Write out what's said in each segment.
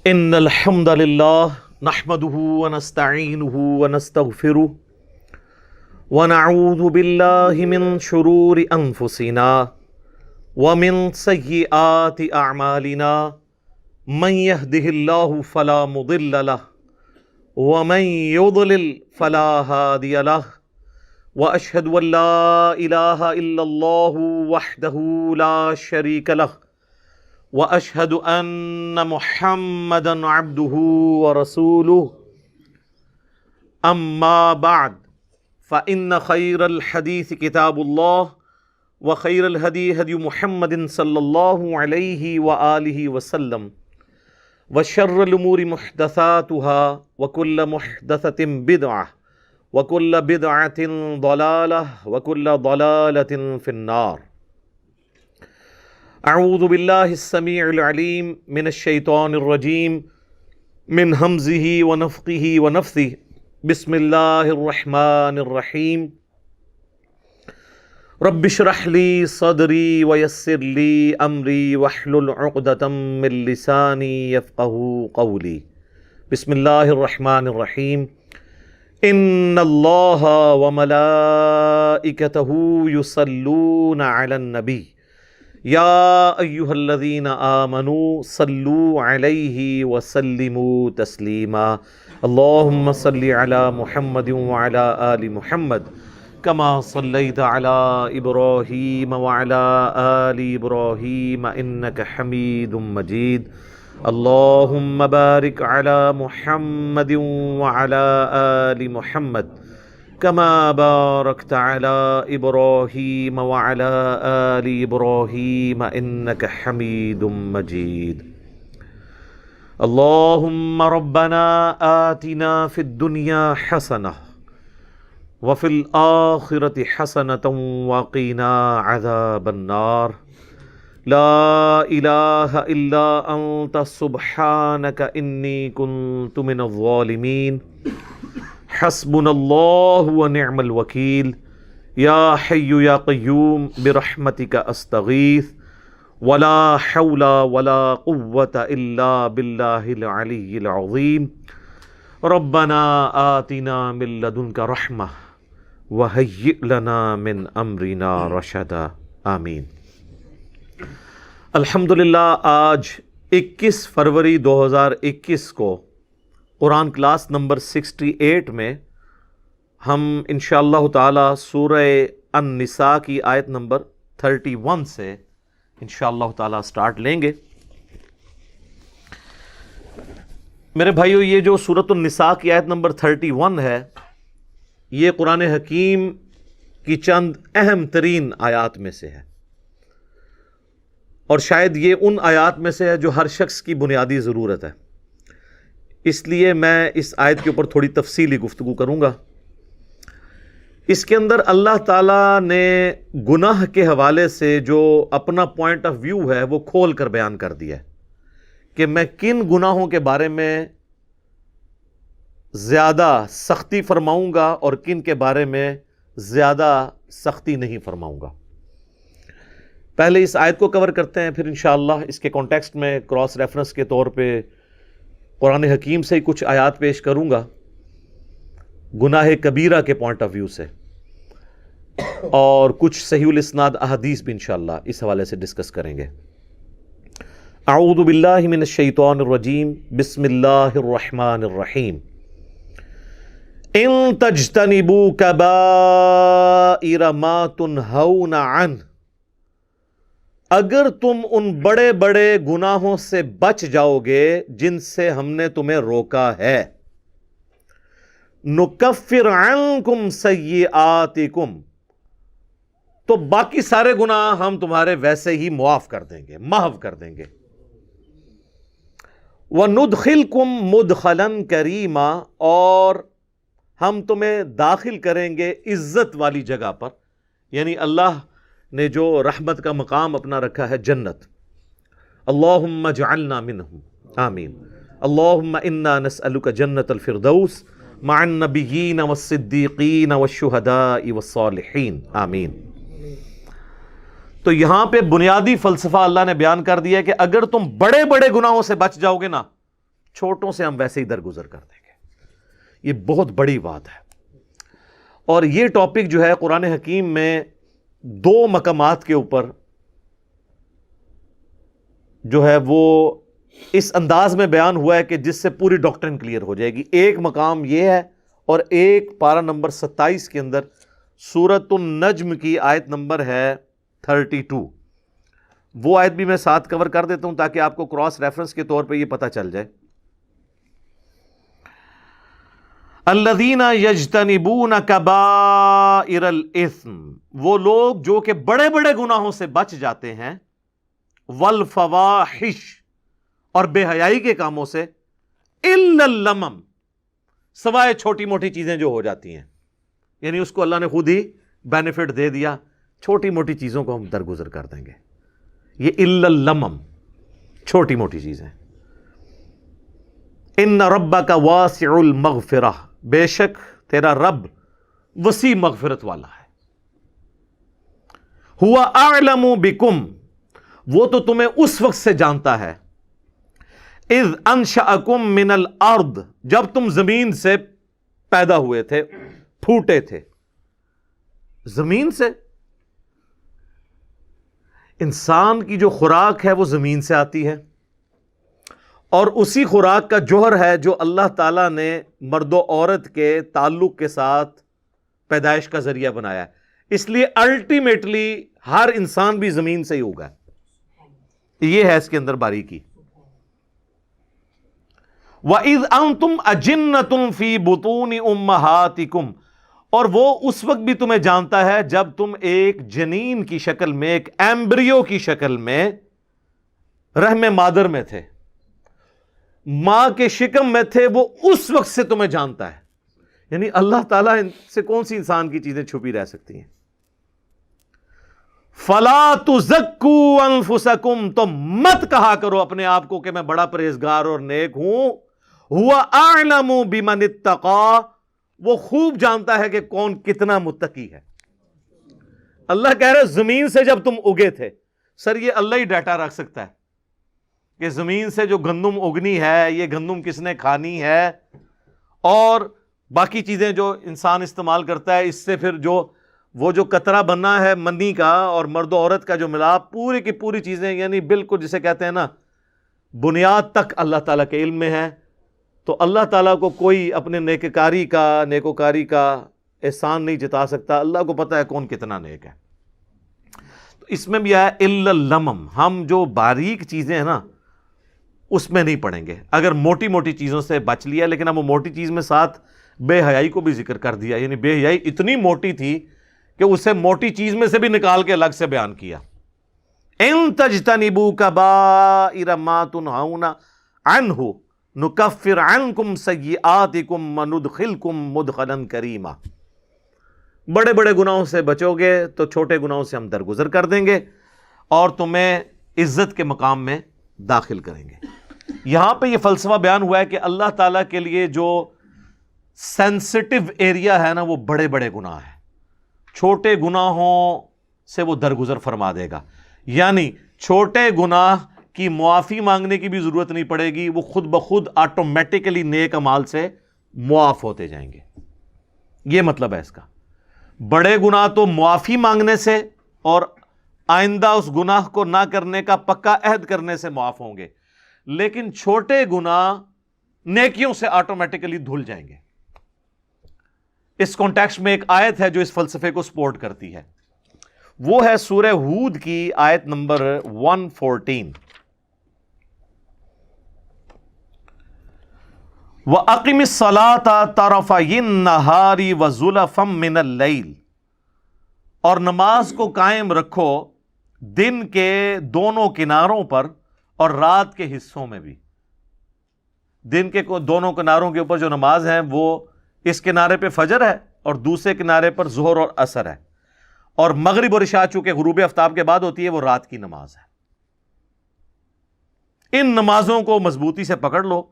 ان الحمد للہ نحمده ونستعینه ونستغفره ونعوذ باللہ من شرور انفسنا ومن سیئات اعمالنا من يهده الله فلا مضل له ومن يضلل فلا هادي له واشهد ان لا اله الا الله وحده لا شريك له واشهد ان محمدا عبده ورسوله اما بعد فان خير الحديث كتاب الله وخير الهدي هدي محمد صلى الله عليه واله وسلم وشر الامور محدثاتها وكل محدثة بدعة وكل بدعة ضلالة وكل ضلالة في النار. اعوذ باللہ السمیع العلیم من الشیطان الرجیم من ہمزہ ونفخہ ونفثہ بسم اللہ الرحمن الرحیم رب اشرح لی صدری ویسر لی امری واحلل عقدۃ من لسانی یفقہوا قولی. بسم اللہ الرحمن الرحیم ان اللہ وملائکتہ یصلون علی النبی یا ایہا الذین آمنوا صلوا علیہ وسلموا تسلیما. اللہم صلی علی محمد وعلی آل محمد کما صلیت علی ابراہیم وعلی آل ابراہیم انک حمید مجید. اللہم بارک علی محمد وعلی آل محمد كما باركت على إبراهيم وعلى آل إبراهيم إنك حميد مجيد. اللهم ربنا آتنا في الدنيا حسنة وفي الآخرة حسنة وقنا عذاب النار. لا إله إلا أنت سبحانك إني كنت من الظالمين. حسبنا اللہ ونعم الوکیل. یا حی یا قیوم برحمتک استغیث ولا حول ولا قوة الا باللہ العلی العظیم. ربنا آتنا من لدنک رحمہ وہیئ لنا من امرنا رشدا. آمین. الحمدللہ آج 21 فروری 2021 کو قرآن کلاس نمبر 68 میں ہم انشاءاللہ تعالی سورہ النساء کی آیت نمبر 31 سے انشاءاللہ تعالی سٹارٹ لیں گے. میرے بھائیو، یہ جو سورۃ النساء کی آیت نمبر 31 ہے، یہ قرآن حکیم کی چند اہم ترین آیات میں سے ہے، اور شاید یہ ان آیات میں سے ہے جو ہر شخص کی بنیادی ضرورت ہے. اس لیے میں اس آیت کے اوپر تھوڑی تفصیلی گفتگو کروں گا. اس کے اندر اللہ تعالیٰ نے گناہ کے حوالے سے جو اپنا پوائنٹ آف ویو ہے وہ کھول کر بیان کر دیا ہے کہ میں کن گناہوں کے بارے میں زیادہ سختی فرماؤں گا اور کن کے بارے میں زیادہ سختی نہیں فرماؤں گا. پہلے اس آیت کو کور کرتے ہیں، پھر انشاءاللہ اس کے کانٹیکسٹ میں کراس ریفرنس کے طور پہ قرآن حکیم سے ہی کچھ آیات پیش کروں گا گناہ کبیرہ کے پوائنٹ آف ویو سے، اور کچھ صحیح الاسناد احادیث بھی انشاءاللہ اس حوالے سے ڈسکس کریں گے. اعوذ باللہ من الشیطان الرجیم بسم اللہ الرحمن الرحیم. ان تجتنبوا کبائر ما تنہون عنہ، اگر تم ان بڑے بڑے گناہوں سے بچ جاؤ گے جن سے ہم نے تمہیں روکا ہے، نکفر عنکم سیئاتکم، تو باقی سارے گناہ ہم تمہارے ویسے ہی معاف کر دیں گے، محو کر دیں گے. وندخلکم مدخلا کریما، اور ہم تمہیں داخل کریں گے عزت والی جگہ پر، یعنی اللہ نے جو رحمت کا مقام اپنا رکھا ہے، جنت. اللہم اجعلنا منہم. آمین. اللہم انا نسألک جنت الفردوس مع النبیین والصدیقین والشہداء والصالحین. آمین. تو یہاں پہ بنیادی فلسفہ اللہ نے بیان کر دیا ہے کہ اگر تم بڑے بڑے گناہوں سے بچ جاؤ گے نا چھوٹوں سے ہم ویسے ہی درگزر کر دیں گے. یہ بہت بڑی بات ہے. اور یہ ٹاپک جو ہے قرآن حکیم میں 2 مقامات کے اوپر جو ہے وہ اس انداز میں بیان ہوا ہے کہ جس سے پوری ڈاکٹرن کلیئر ہو جائے گی. ایک مقام یہ ہے اور ایک پارہ نمبر 27 کے اندر سورۃ النجم کی آیت نمبر ہے 32. وہ آیت بھی میں ساتھ کور کر دیتا ہوں تاکہ آپ کو کراس ریفرنس کے طور پہ یہ پتہ چل جائے. الذین یجتنبون کبائر الاثم، وہ لوگ جو کہ بڑے بڑے گناہوں سے بچ جاتے ہیں، والفواحش، اور بے حیائی کے کاموں سے، الا اللمم، سوائے چھوٹی موٹی چیزیں جو ہو جاتی ہیں. یعنی اس کو اللہ نے خود ہی بینیفٹ دے دیا، چھوٹی موٹی چیزوں کو ہم درگزر کر دیں گے. یہ الا اللمم، چھوٹی موٹی چیزیں. ان ربک واسع المغفرہ، بے شک تیرا رب وسیع مغفرت والا ہے. ہوا اعلم بکم، وہ تو تمہیں اس وقت سے جانتا ہے، اذ انشأکم من الارض، جب تم زمین سے پیدا ہوئے تھے، پھوٹے تھے. زمین سے، انسان کی جو خوراک ہے وہ زمین سے آتی ہے، اور اسی خوراک کا جوہر ہے جو اللہ تعالیٰ نے مرد و عورت کے تعلق کے ساتھ پیدائش کا ذریعہ بنایا ہے. اس لیے الٹیمیٹلی ہر انسان بھی زمین سے ہی ہوگا. یہ ہے اس کے اندر باریکی. وَإِذْ أَنْتُمْ أَجِنَّةٌ فِي بُطُونِ أُمَّهَاتِكُمْ، اور وہ اس وقت بھی تمہیں جانتا ہے جب تم ایک جنین کی شکل میں، ایک ایمبریو کی شکل میں رحم مادر میں تھے، ماں کے شکم میں تھے، وہ اس وقت سے تمہیں جانتا ہے. یعنی اللہ تعالیٰ سے کون سی انسان کی چیزیں چھپی رہ سکتی ہیں. فَلَا تُزَكُّوا أَنفُسَكُمْ، تو مت کہا کرو اپنے آپ کو کہ میں بڑا پرہیزگار اور نیک ہوں. هُوَ أَعْلَمُ بِمَنِ اتَّقَىٰ، وہ خوب جانتا ہے کہ کون کتنا متقی ہے. اللہ کہہ رہے زمین سے جب تم اگے تھے، سر یہ اللہ ہی ڈیٹا رکھ سکتا ہے کہ زمین سے جو گندم اگنی ہے، یہ گندم کس نے کھانی ہے، اور باقی چیزیں جو انسان استعمال کرتا ہے، اس سے پھر وہ جو قطرہ بننا ہے منی کا اور مرد و عورت کا جو ملاپ، پوری کی پوری چیزیں، یعنی بالکل جسے کہتے ہیں نا بنیاد تک اللہ تعالیٰ کے علم میں ہے. تو اللہ تعالیٰ کو کوئی اپنے نیکوکاری کا احسان نہیں جتا سکتا. اللہ کو پتہ ہے کون کتنا نیک ہے. تو اس میں بھی آیا الا اللمم، ہم جو باریک چیزیں ہیں نا اس میں نہیں پڑیں گے. اگر موٹی موٹی چیزوں سے بچ لیا، لیکن اب وہ موٹی چیز میں ساتھ بے حیائی کو بھی ذکر کر دیا. یعنی بے حیائی اتنی موٹی تھی کہ اسے موٹی چیز میں سے بھی نکال کے الگ سے بیان کیا. ان تجتنبوا کبائر ما تنہون عنہ نکفر عنکم سیئاتکم وندخلکم مدخلا کریما، بڑے بڑے گناہوں سے بچو گے تو چھوٹے گناہوں سے ہم درگزر کر دیں گے اور تمہیں عزت کے مقام میں داخل کریں گے. یہاں پہ یہ فلسفہ بیان ہوا ہے کہ اللہ تعالیٰ کے لیے جو سینسٹیو ایریا ہے نا وہ بڑے بڑے گناہ ہیں، چھوٹے گناہوں سے وہ درگزر فرما دے گا. یعنی چھوٹے گناہ کی معافی مانگنے کی بھی ضرورت نہیں پڑے گی، وہ خود بخود آٹومیٹیکلی نیک اعمال سے معاف ہوتے جائیں گے. یہ مطلب ہے اس کا. بڑے گناہ تو معافی مانگنے سے اور آئندہ اس گناہ کو نہ کرنے کا پکا عہد کرنے سے معاف ہوں گے، لیکن چھوٹے گناہ نیکیوں سے آٹومیٹیکلی دھل جائیں گے. اس کانٹیکسٹ میں ایک آیت ہے جو اس فلسفے کو سپورٹ کرتی ہے، وہ ہے سورہ ہود کی آیت نمبر 114. وَأَقِمِ الصَّلَاةَ طَرَفَيِ النَّهَارِ وَزُلَفًا مِّنَ اللَّيْلِ، اور نماز کو قائم رکھو دن کے دونوں کناروں پر اور رات کے حصوں میں بھی. دن کے دونوں کناروں کے اوپر جو نماز ہے وہ اس کنارے پہ فجر ہے اور دوسرے کنارے پر ظہر اور عصر ہے، اور مغرب اور عشاء چونکہ غروب آفتاب کے بعد ہوتی ہے وہ رات کی نماز ہے. ان نمازوں کو مضبوطی سے پکڑ لو.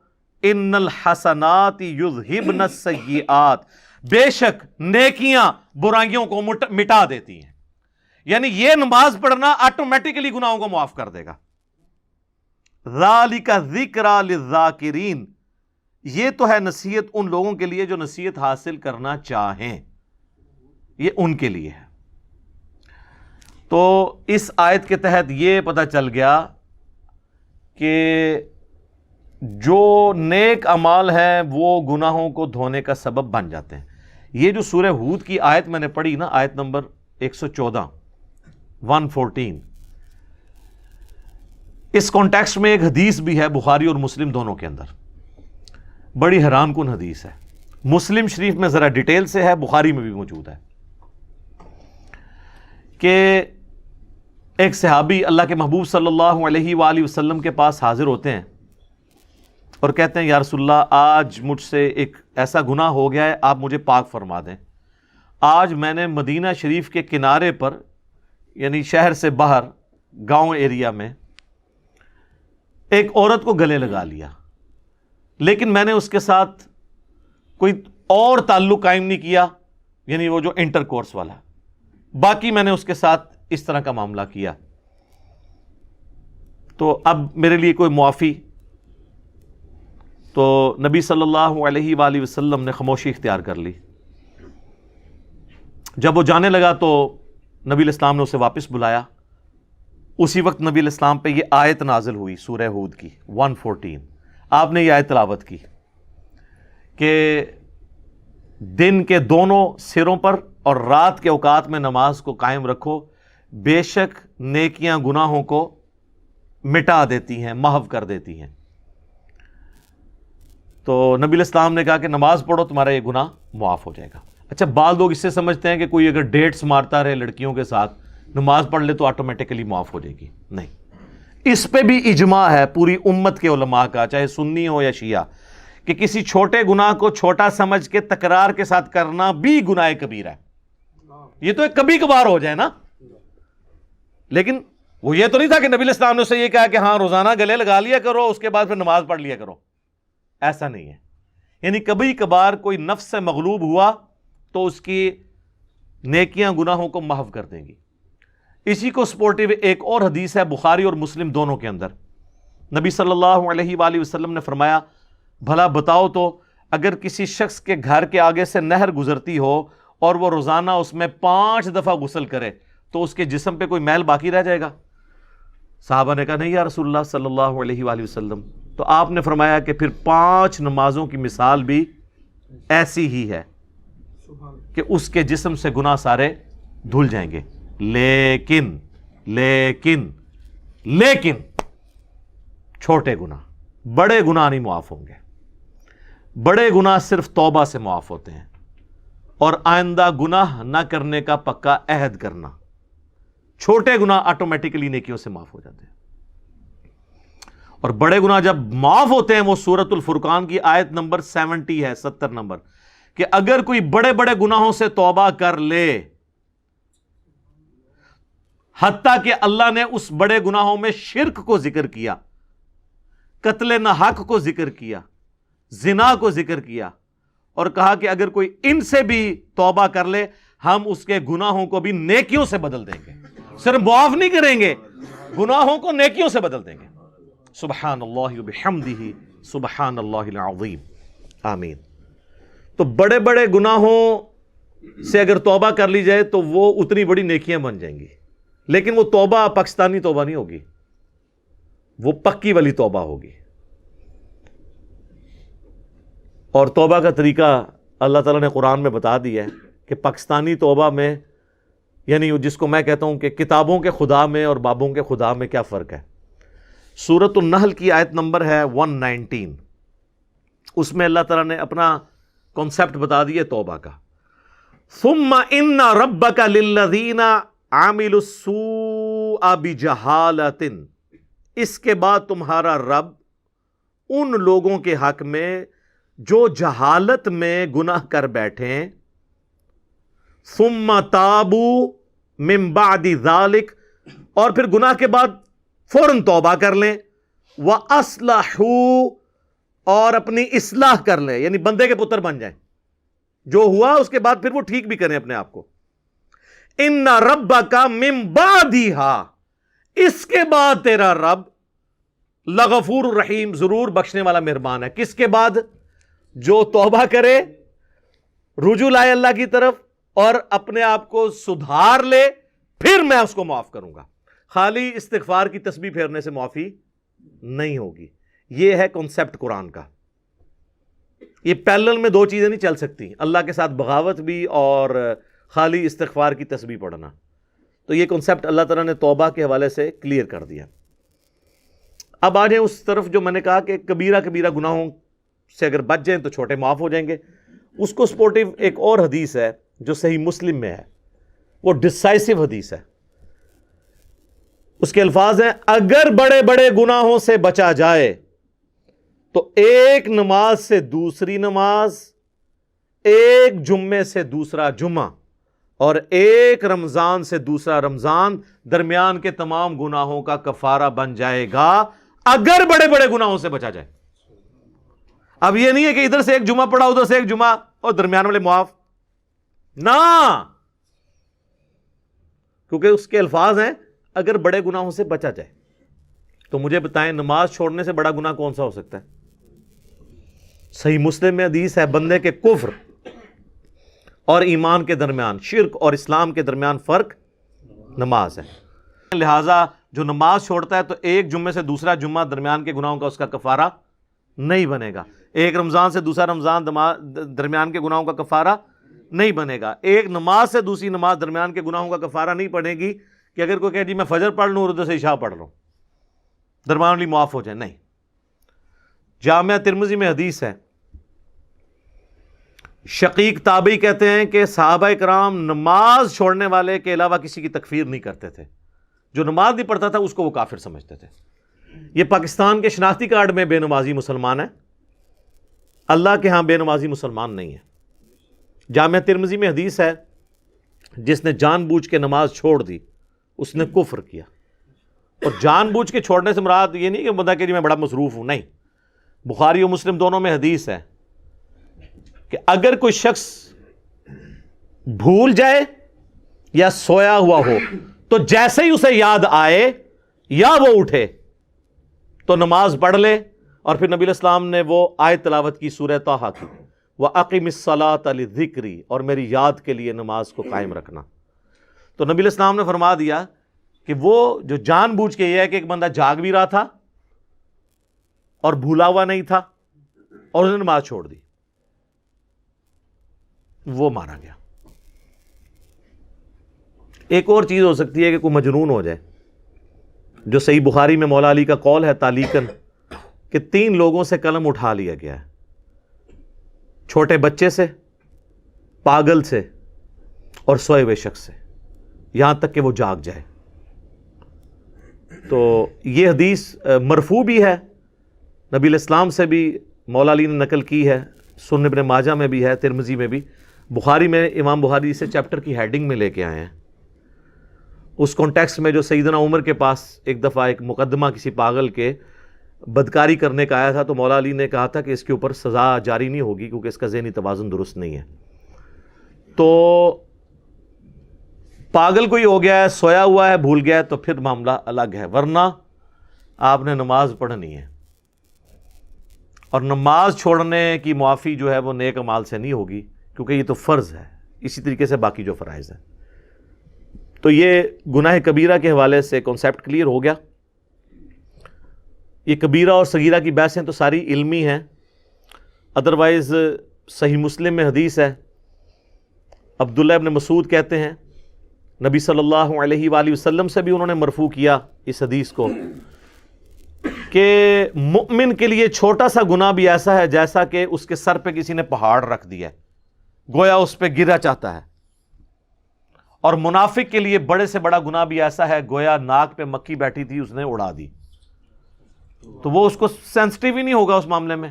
ان الحسنات یذہبن السیئات، بے شک نیکیاں برائیوں کو مٹا دیتی ہیں. یعنی یہ نماز پڑھنا آٹومیٹکلی گناہوں کو معاف کر دے گا. ذالک ذکریٰ للذاکرین، یہ تو ہے نصیحت ان لوگوں کے لیے جو نصیحت حاصل کرنا چاہیں، یہ ان کے لیے ہے۔ تو اس آیت کے تحت یہ پتہ چل گیا کہ جو نیک اعمال ہیں وہ گناہوں کو دھونے کا سبب بن جاتے ہیں۔ یہ جو سورہ ہود کی آیت میں نے پڑھی نا، آیت نمبر 114 114، اس کانٹیکسٹ میں ایک حدیث بھی ہے بخاری اور مسلم دونوں کے اندر، بڑی حیران کن حدیث ہے۔ مسلم شریف میں ذرا ڈیٹیل سے ہے، بخاری میں بھی موجود ہے، کہ ایک صحابی اللہ کے محبوب صلی اللہ علیہ وآلہ وسلم کے پاس حاضر ہوتے ہیں اور کہتے ہیں یا رسول اللہ، آج مجھ سے ایک ایسا گناہ ہو گیا ہے، آپ مجھے پاک فرما دیں۔ آج میں نے مدینہ شریف کے کنارے پر، یعنی شہر سے باہر گاؤں ایریا میں، ایک عورت کو گلے لگا لیا، لیکن میں نے اس کے ساتھ کوئی اور تعلق قائم نہیں کیا، یعنی وہ جو انٹر کورس والا، باقی میں نے اس کے ساتھ اس طرح کا معاملہ کیا، تو اب میرے لیے کوئی معافی؟ تو نبی صلی اللہ علیہ وآلہ وسلم نے خاموشی اختیار کر لی۔ جب وہ جانے لگا تو نبی علیہ السلام نے اسے واپس بلایا۔ اسی وقت نبی علیہ السلام پہ یہ آیت نازل ہوئی سورہ ہود کی 114۔ آپ نے یہ آیت تلاوت کی کہ دن کے دونوں سروں پر اور رات کے اوقات میں نماز کو قائم رکھو، بے شک نیکیاں گناہوں کو مٹا دیتی ہیں، محو کر دیتی ہیں۔ تو نبی علیہ السلام نے کہا کہ نماز پڑھو، تمہارا یہ گناہ معاف ہو جائے گا۔ اچھا، بعض لوگ اس سے سمجھتے ہیں کہ کوئی اگر ڈیٹس مارتا رہے لڑکیوں کے ساتھ، نماز پڑھ لے تو آٹومیٹیکلی معاف ہو جائے گی۔ نہیں، اس پہ بھی اجماع ہے پوری امت کے علماء کا، چاہے سنی ہو یا شیعہ، کہ کسی چھوٹے گناہ کو چھوٹا سمجھ کے تکرار کے ساتھ کرنا بھی گناہ کبیرہ ہے۔ یہ تو ایک کبھی کبھار ہو جائے نا، لیکن وہ یہ تو نہیں تھا کہ نبی علیہ السلام نے اسے یہ کہا کہ ہاں روزانہ گلے لگا لیا کرو، اس کے بعد پھر نماز پڑھ لیا کرو۔ ایسا نہیں ہے، یعنی کبھی کبھار کوئی نفس سے مغلوب ہوا تو اس کی نیکیاں گناہوں کو محو کر دیں گی۔ اسی کو سپورٹیو ایک اور حدیث ہے بخاری اور مسلم دونوں کے اندر، نبی صلی اللہ علیہ وآلہ وسلم نے فرمایا، بھلا بتاؤ تو اگر کسی شخص کے گھر کے آگے سے نہر گزرتی ہو اور وہ روزانہ اس میں 5 دفعہ غسل کرے تو اس کے جسم پہ کوئی میل باقی رہ جائے گا؟ صحابہ نے کہا نہیں یا رسول اللہ صلی اللہ علیہ وآلہ وسلم۔ تو آپ نے فرمایا کہ پھر 5 نمازوں کی مثال بھی ایسی ہی ہے کہ اس کے جسم سے گناہ سارے دھل جائیں گے، لیکن چھوٹے گناہ، بڑے گناہ نہیں معاف ہوں گے۔ بڑے گناہ صرف توبہ سے معاف ہوتے ہیں اور آئندہ گناہ نہ کرنے کا پکا عہد کرنا۔ چھوٹے گناہ آٹومیٹکلی نیکیوں سے معاف ہو جاتے ہیں، اور بڑے گناہ جب معاف ہوتے ہیں وہ سورۃ الفرقان کی آیت نمبر 70 ہے، 70 نمبر، کہ اگر کوئی بڑے بڑے گناہوں سے توبہ کر لے، حتیٰ کہ اللہ نے اس بڑے گناہوں میں شرک کو ذکر کیا، قتل ناحق کو ذکر کیا، زنا کو ذکر کیا، اور کہا کہ اگر کوئی ان سے بھی توبہ کر لے ہم اس کے گناہوں کو بھی نیکیوں سے بدل دیں گے، صرف معاف نہیں کریں گے، گناہوں کو نیکیوں سے بدل دیں گے۔ سبحان اللہ وبحمدہ سبحان اللہ العظیم، آمین۔ تو بڑے بڑے گناہوں سے اگر توبہ کر لی جائے تو وہ اتنی بڑی نیکیاں بن جائیں گی، لیکن وہ توبہ پاکستانی توبہ نہیں ہوگی، وہ پکی والی توبہ ہوگی۔ اور توبہ کا طریقہ اللہ تعالیٰ نے قرآن میں بتا دیا ہے کہ پاکستانی توبہ میں، یعنی جس کو میں کہتا ہوں کہ کتابوں کے خدا میں اور بابوں کے خدا میں کیا فرق ہے۔ سورۃ النحل کی آیت نمبر ہے 119، اس میں اللہ تعالیٰ نے اپنا کانسیپٹ بتا دیا توبہ کا۔ ثم ان ربک للذین عملوا السوء بجہالۃ، اس کے بعد تمہارا رب ان لوگوں کے حق میں جو جہالت میں گناہ کر بیٹھیں، ثم تابوا من بعد ذلک، اور پھر گناہ کے بعد فوراً توبہ کر لیں، وَأَصْلَحُوا، اور اپنی اصلاح کر لیں، یعنی بندے کے پتر بن جائیں، جو ہوا اس کے بعد پھر وہ ٹھیک بھی کریں اپنے آپ کو۔ إِنَّ رَبَّكَ مِن بَعْدِهَا، اس کے بعد تیرا رب لغفور الرحیم، ضرور بخشنے والا مہربان ہے. کس کے بعد؟ جو توبہ کرے، رجوع لائے اللہ کی طرف اور اپنے آپ کو سدھار لے، پھر میں اس کو معاف کروں گا. خالی استغفار کی تسبیح پھیرنے سے معافی نہیں ہوگی. یہ ہے کنسپٹ قرآن کا. یہ پیرلل میں دو چیزیں نہیں چل سکتی، اللہ کے ساتھ بغاوت بھی اور خالی استغفار کی تسبیح پڑھنا. تو یہ کنسپٹ اللہ تعالیٰ نے توبہ کے حوالے سے کلیئر کر دیا. اب آ جائیں اس طرف جو میں نے کہا کہ کبیرہ کبیرہ گناہوں سے اگر بچ جائیں تو چھوٹے معاف ہو جائیں گے. اس کو سپورٹیو ایک اور حدیث ہے جو صحیح مسلم میں ہے، وہ ڈسائسو حدیث ہے. اس کے الفاظ ہیں: اگر بڑے بڑے گناہوں سے بچا جائے تو ایک نماز سے دوسری نماز، ایک جمعے سے دوسرا جمعہ اور ایک رمضان سے دوسرا رمضان درمیان کے تمام گناہوں کا کفارہ بن جائے گا، اگر بڑے بڑے گناہوں سے بچا جائے. اب یہ نہیں ہے کہ ادھر سے ایک جمعہ پڑھا ادھر سے ایک جمعہ اور درمیان والے معاف، نہ، کیونکہ اس کے الفاظ ہیں اگر بڑے گناہوں سے بچا جائے. تو مجھے بتائیں نماز چھوڑنے سے بڑا گناہ کون سا ہو سکتا ہے؟ صحیح مسلم میں حدیث ہے بندے کے کفر اور ایمان کے درمیان، شرک اور اسلام کے درمیان فرق نماز ہے. لہٰذا جو نماز چھوڑتا ہے تو ایک جمعے سے دوسرا جمعہ درمیان کے گناہوں کا اس کا کفارہ نہیں بنے گا. ایک رمضان سے دوسرا رمضان درمیان کے گناہوں کا کفارہ نہیں بنے گا. ایک نماز سے دوسری نماز درمیان کے گناہوں کا کفارہ نہیں پڑے گی کہ اگر کوئی کہے جی میں فجر پڑھ لوں اور ادھر سے عشاء پڑھ لوں درمیان والی معاف ہو جائے، نہیں. جامعہ ترمذی میں حدیث ہے، شقیق تابعی کہتے ہیں کہ صحابہ کرام نماز چھوڑنے والے کے علاوہ کسی کی تکفیر نہیں کرتے تھے. جو نماز نہیں پڑھتا تھا اس کو وہ کافر سمجھتے تھے. یہ پاکستان کے شناختی کارڈ میں بے نمازی مسلمان ہے، اللہ کے ہاں بے نمازی مسلمان نہیں ہے. جامعہ ترمذی میں حدیث ہے جس نے جان بوجھ کے نماز چھوڑ دی اس نے کفر کیا. اور جان بوجھ کے چھوڑنے سے مراد یہ نہیں کہ بندہ کہ جی میں بڑا مصروف ہوں، نہیں. بخاری و مسلم دونوں میں حدیث ہے کہ اگر کوئی شخص بھول جائے یا سویا ہوا ہو تو جیسے ہی اسے یاد آئے یا وہ اٹھے تو نماز پڑھ لے. اور پھر نبی علیہ السلام نے وہ آیت تلاوت کی سورہ طٰہٰ کی، وَأَقِمِ الصَّلَاةَ لِذِكْرِي، اور میری یاد کے لیے نماز کو قائم رکھنا. تو نبی علیہ السلام نے فرما دیا کہ وہ جو جان بوجھ کے یہ ہے کہ ایک بندہ جاگ بھی رہا تھا اور بھولا ہوا نہیں تھا اور اس نے نماز چھوڑ دی، وہ مارا گیا. ایک اور چیز ہو سکتی ہے کہ کوئی مجنون ہو جائے، جو صحیح بخاری میں مولا علی کا قول ہے تعلیقاً کہ 3 لوگوں سے قلم اٹھا لیا گیا ہے، چھوٹے بچے سے، پاگل سے اور سوئے ہوئے شخص سے، یہاں تک کہ وہ جاگ جائے. تو یہ حدیث مرفوع بھی ہے، نبی علیہ السلام سے بھی مولا علی نے نقل کی ہے، سنن ابن ماجہ میں بھی ہے، ترمذی میں بھی. بخاری میں امام بخاری سے چیپٹر کی ہیڈنگ میں لے کے آئے ہیں. اس کانٹیکسٹ میں جو سیدنا عمر کے پاس ایک دفعہ ایک مقدمہ کسی پاگل کے بدکاری کرنے کا آیا تھا تو مولا علی نے کہا تھا کہ اس کے اوپر سزا جاری نہیں ہوگی کیونکہ اس کا ذہنی توازن درست نہیں ہے. تو پاگل کوئی ہو گیا ہے، سویا ہوا ہے، بھول گیا ہے تو پھر معاملہ الگ ہے، ورنہ آپ نے نماز پڑھنی ہے. اور نماز چھوڑنے کی معافی جو ہے وہ نیک اعمال سے نہیں ہوگی کیونکہ یہ تو فرض ہے، اسی طریقے سے باقی جو فرائض ہیں. تو یہ گناہ کبیرہ کے حوالے سے کانسیپٹ کلیئر ہو گیا. یہ کبیرہ اور صغیرہ کی بحثیں تو ساری علمی ہیں. ادروائز صحیح مسلم میں حدیث ہے، عبداللہ ابن مسعود کہتے ہیں نبی صلی اللہ علیہ وآلہ وسلم سے بھی انہوں نے مرفوع کیا اس حدیث کو کہ مؤمن کے لیے چھوٹا سا گناہ بھی ایسا ہے جیسا کہ اس کے سر پہ کسی نے پہاڑ رکھ دیا ہے، گویا اس پہ گرا چاہتا ہے. اور منافق کے لیے بڑے سے بڑا گناہ بھی ایسا ہے گویا ناک پہ مکھی بیٹھی تھی اس نے اڑا دی. تو وہ اس کو سینسٹیو ہی نہیں ہوگا اس معاملے میں،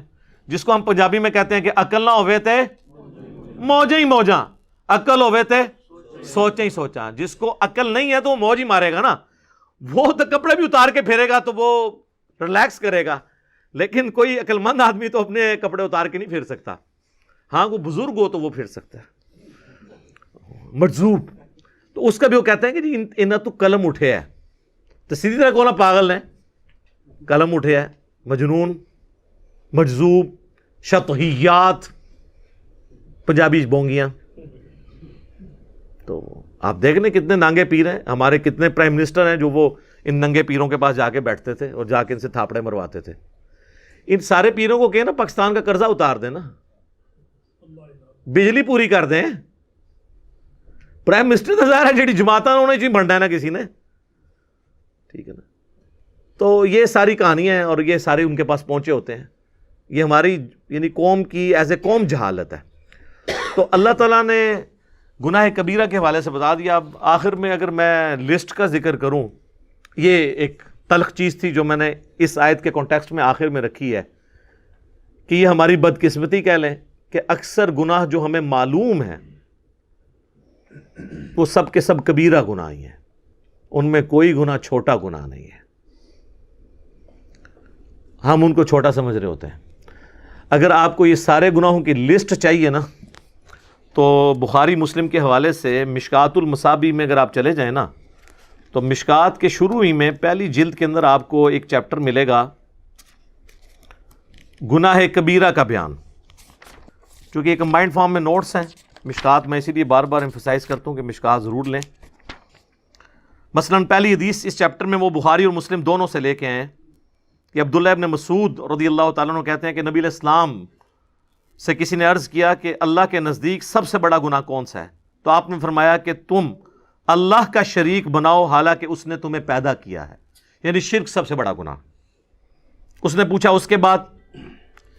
جس کو ہم پنجابی میں کہتے ہیں کہ عقل نہ ہوئے تے موجیں ہی موجاں، عقل ہوئے تے سوچیں ہی سوچاں. جس کو عقل نہیں ہے تو وہ موج ہی مارے گا نا، وہ تو کپڑے بھی اتار کے پھیرے گا تو وہ ریلیکس کرے گا، لیکن کوئی عقل مند آدمی تو اپنے کپڑے اتار کے نہیں پھیر سکتا. ہاں کوئی بزرگ ہو تو وہ پھیر سکتا ہے، مجذوب. تو اس کا بھی وہ کہتے ہیں کہ جی انہیں تو قلم اٹھے ہے، تو سیدھی طرح کونا پاگل نے قلم اٹھیا ہے، مجنون، مجذوب، شطحیات، پنجابی بونگیاں. تو آپ دیکھ لیں کتنے ننگے پیر ہیں. ہمارے کتنے پرائم منسٹر ہیں جو وہ ان ننگے پیروں کے پاس جا کے بیٹھتے تھے اور جا کے ان سے تھاپڑے مرواتے تھے. ان سارے پیروں کو کہیں نا پاکستان کا قرضہ اتار دیں نا، بجلی پوری کر دیں. پرائم منسٹر تو ظاہر ہے جڑی جماعتاں انہوں نے بننا ہے نا کسی نے، ٹھیک ہے نا. تو یہ ساری کہانیاں ہیں اور یہ سارے ان کے پاس پہنچے ہوتے ہیں. یہ ہماری یعنی قوم کی ایز اے قوم جہالت ہے. تو اللہ تعالیٰ نے گناہ کبیرہ کے حوالے سے بتا دیا. اب آخر میں اگر میں لسٹ کا ذکر کروں، یہ ایک تلخ چیز تھی جو میں نے اس آیت کے کانٹیکسٹ میں آخر میں رکھی ہے کہ یہ ہماری بدقسمتی کہہ لیں کہ اکثر گناہ جو ہمیں معلوم ہیں وہ سب کے سب کبیرہ گناہ ہی ہیں. ان میں کوئی گناہ چھوٹا گناہ نہیں ہے. ہم ان کو چھوٹا سمجھ رہے ہوتے ہیں. اگر آپ کو یہ سارے گناہوں کی لسٹ چاہیے نا تو بخاری مسلم کے حوالے سے مشکات المصابیح میں اگر آپ چلے جائیں نا تو مشکات کے شروع ہی میں پہلی جلد کے اندر آپ کو ایک چیپٹر ملے گا گناہ کبیرہ کا بیان. چونکہ یہ کمبائنڈ فارم میں نوٹس ہیں مشکات، میں اسی لیے بار بار ایمفسائز کرتا ہوں کہ مشکات ضرور لیں. مثلا پہلی حدیث اس چیپٹر میں وہ بخاری اور مسلم دونوں سے لے کے آئے ہیں کہ عبداللہ ابن مسعود رضی اللہ تعالیٰ عنہ کہتے ہیں کہ نبی علیہ السلام سے کسی نے عرض کیا کہ اللہ کے نزدیک سب سے بڑا گناہ کون سا ہے؟ تو آپ نے فرمایا کہ تم اللہ کا شریک بناؤ حالانکہ اس نے تمہیں پیدا کیا ہے. یعنی شرک سب سے بڑا گناہ. اس نے پوچھا اس کے بعد،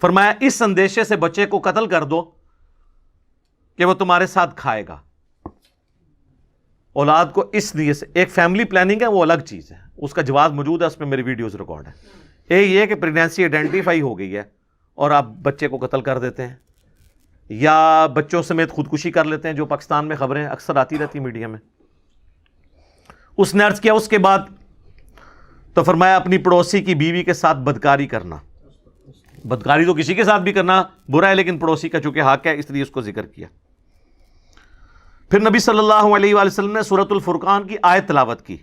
فرمایا اس اندیشے سے بچے کو قتل کر دو کہ وہ تمہارے ساتھ کھائے گا. اولاد کو اس لیے سے ایک فیملی پلاننگ ہے، وہ الگ چیز ہے، اس کا جواز موجود ہے، اس پہ میری ویڈیوز ریکارڈ ہے. ایک یہ کہ پریگنینسی آئیڈینٹیفائی ہو گئی ہے اور آپ بچے کو قتل کر دیتے ہیں یا بچوں سمیت خودکشی کر لیتے ہیں، جو پاکستان میں خبریں اکثر آتی رہتی میڈیا میں. اس نے عرض کیا اس کے بعد تو فرمایا اپنی پڑوسی کی بیوی کے ساتھ بدکاری کرنا. بدکاری تو کسی کے ساتھ بھی کرنا برا ہے، لیکن پڑوسی کا چونکہ حق ہے اس لیے اس کو ذکر کیا. پھر نبی صلی اللہ علیہ وآلہ وسلم نے سورۃ الفرقان کی آیت تلاوت کی،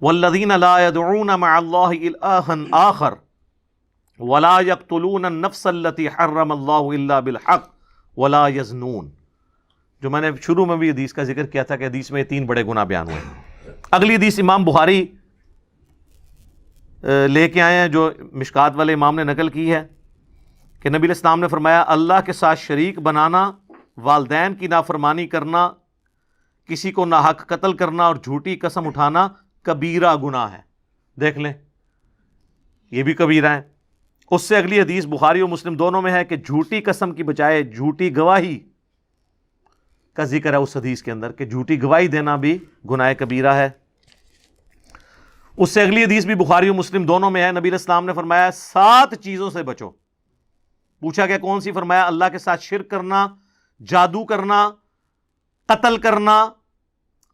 والذین لا يدعون مع اللہ الہا آخر ولا يقتلون النفس التي حرم اللہ الا بالحق ولا يزنون. جو میں نے شروع میں بھی حدیث کا ذکر کیا تھا کہ حدیث میں 3 بڑے گناہ بیان ہوئے. اگلی حدیث امام بخاری لے کے آئے ہیں جو مشکات والے امام نے نقل کی ہے کہ نبی علیہ السلام نے فرمایا اللہ کے ساتھ شریک بنانا، والدین کی نافرمانی کرنا، کسی کو ناحق قتل کرنا اور جھوٹی قسم اٹھانا کبیرہ گناہ ہے. دیکھ لیں یہ بھی کبیرہ ہے. اس سے اگلی حدیث بخاری اور مسلم دونوں میں ہے کہ جھوٹی قسم کی بجائے جھوٹی گواہی کا ذکر ہے اس حدیث کے اندر کہ جھوٹی گواہی دینا بھی گناہ کبیرہ ہے. اس سے اگلی حدیث بھی بخاری اور مسلم دونوں میں ہے. نبی علیہ السلام نے فرمایا 7 چیزوں سے بچو. پوچھا کہ کون سی؟ فرمایا اللہ کے ساتھ شرک کرنا، جادو کرنا، قتل کرنا،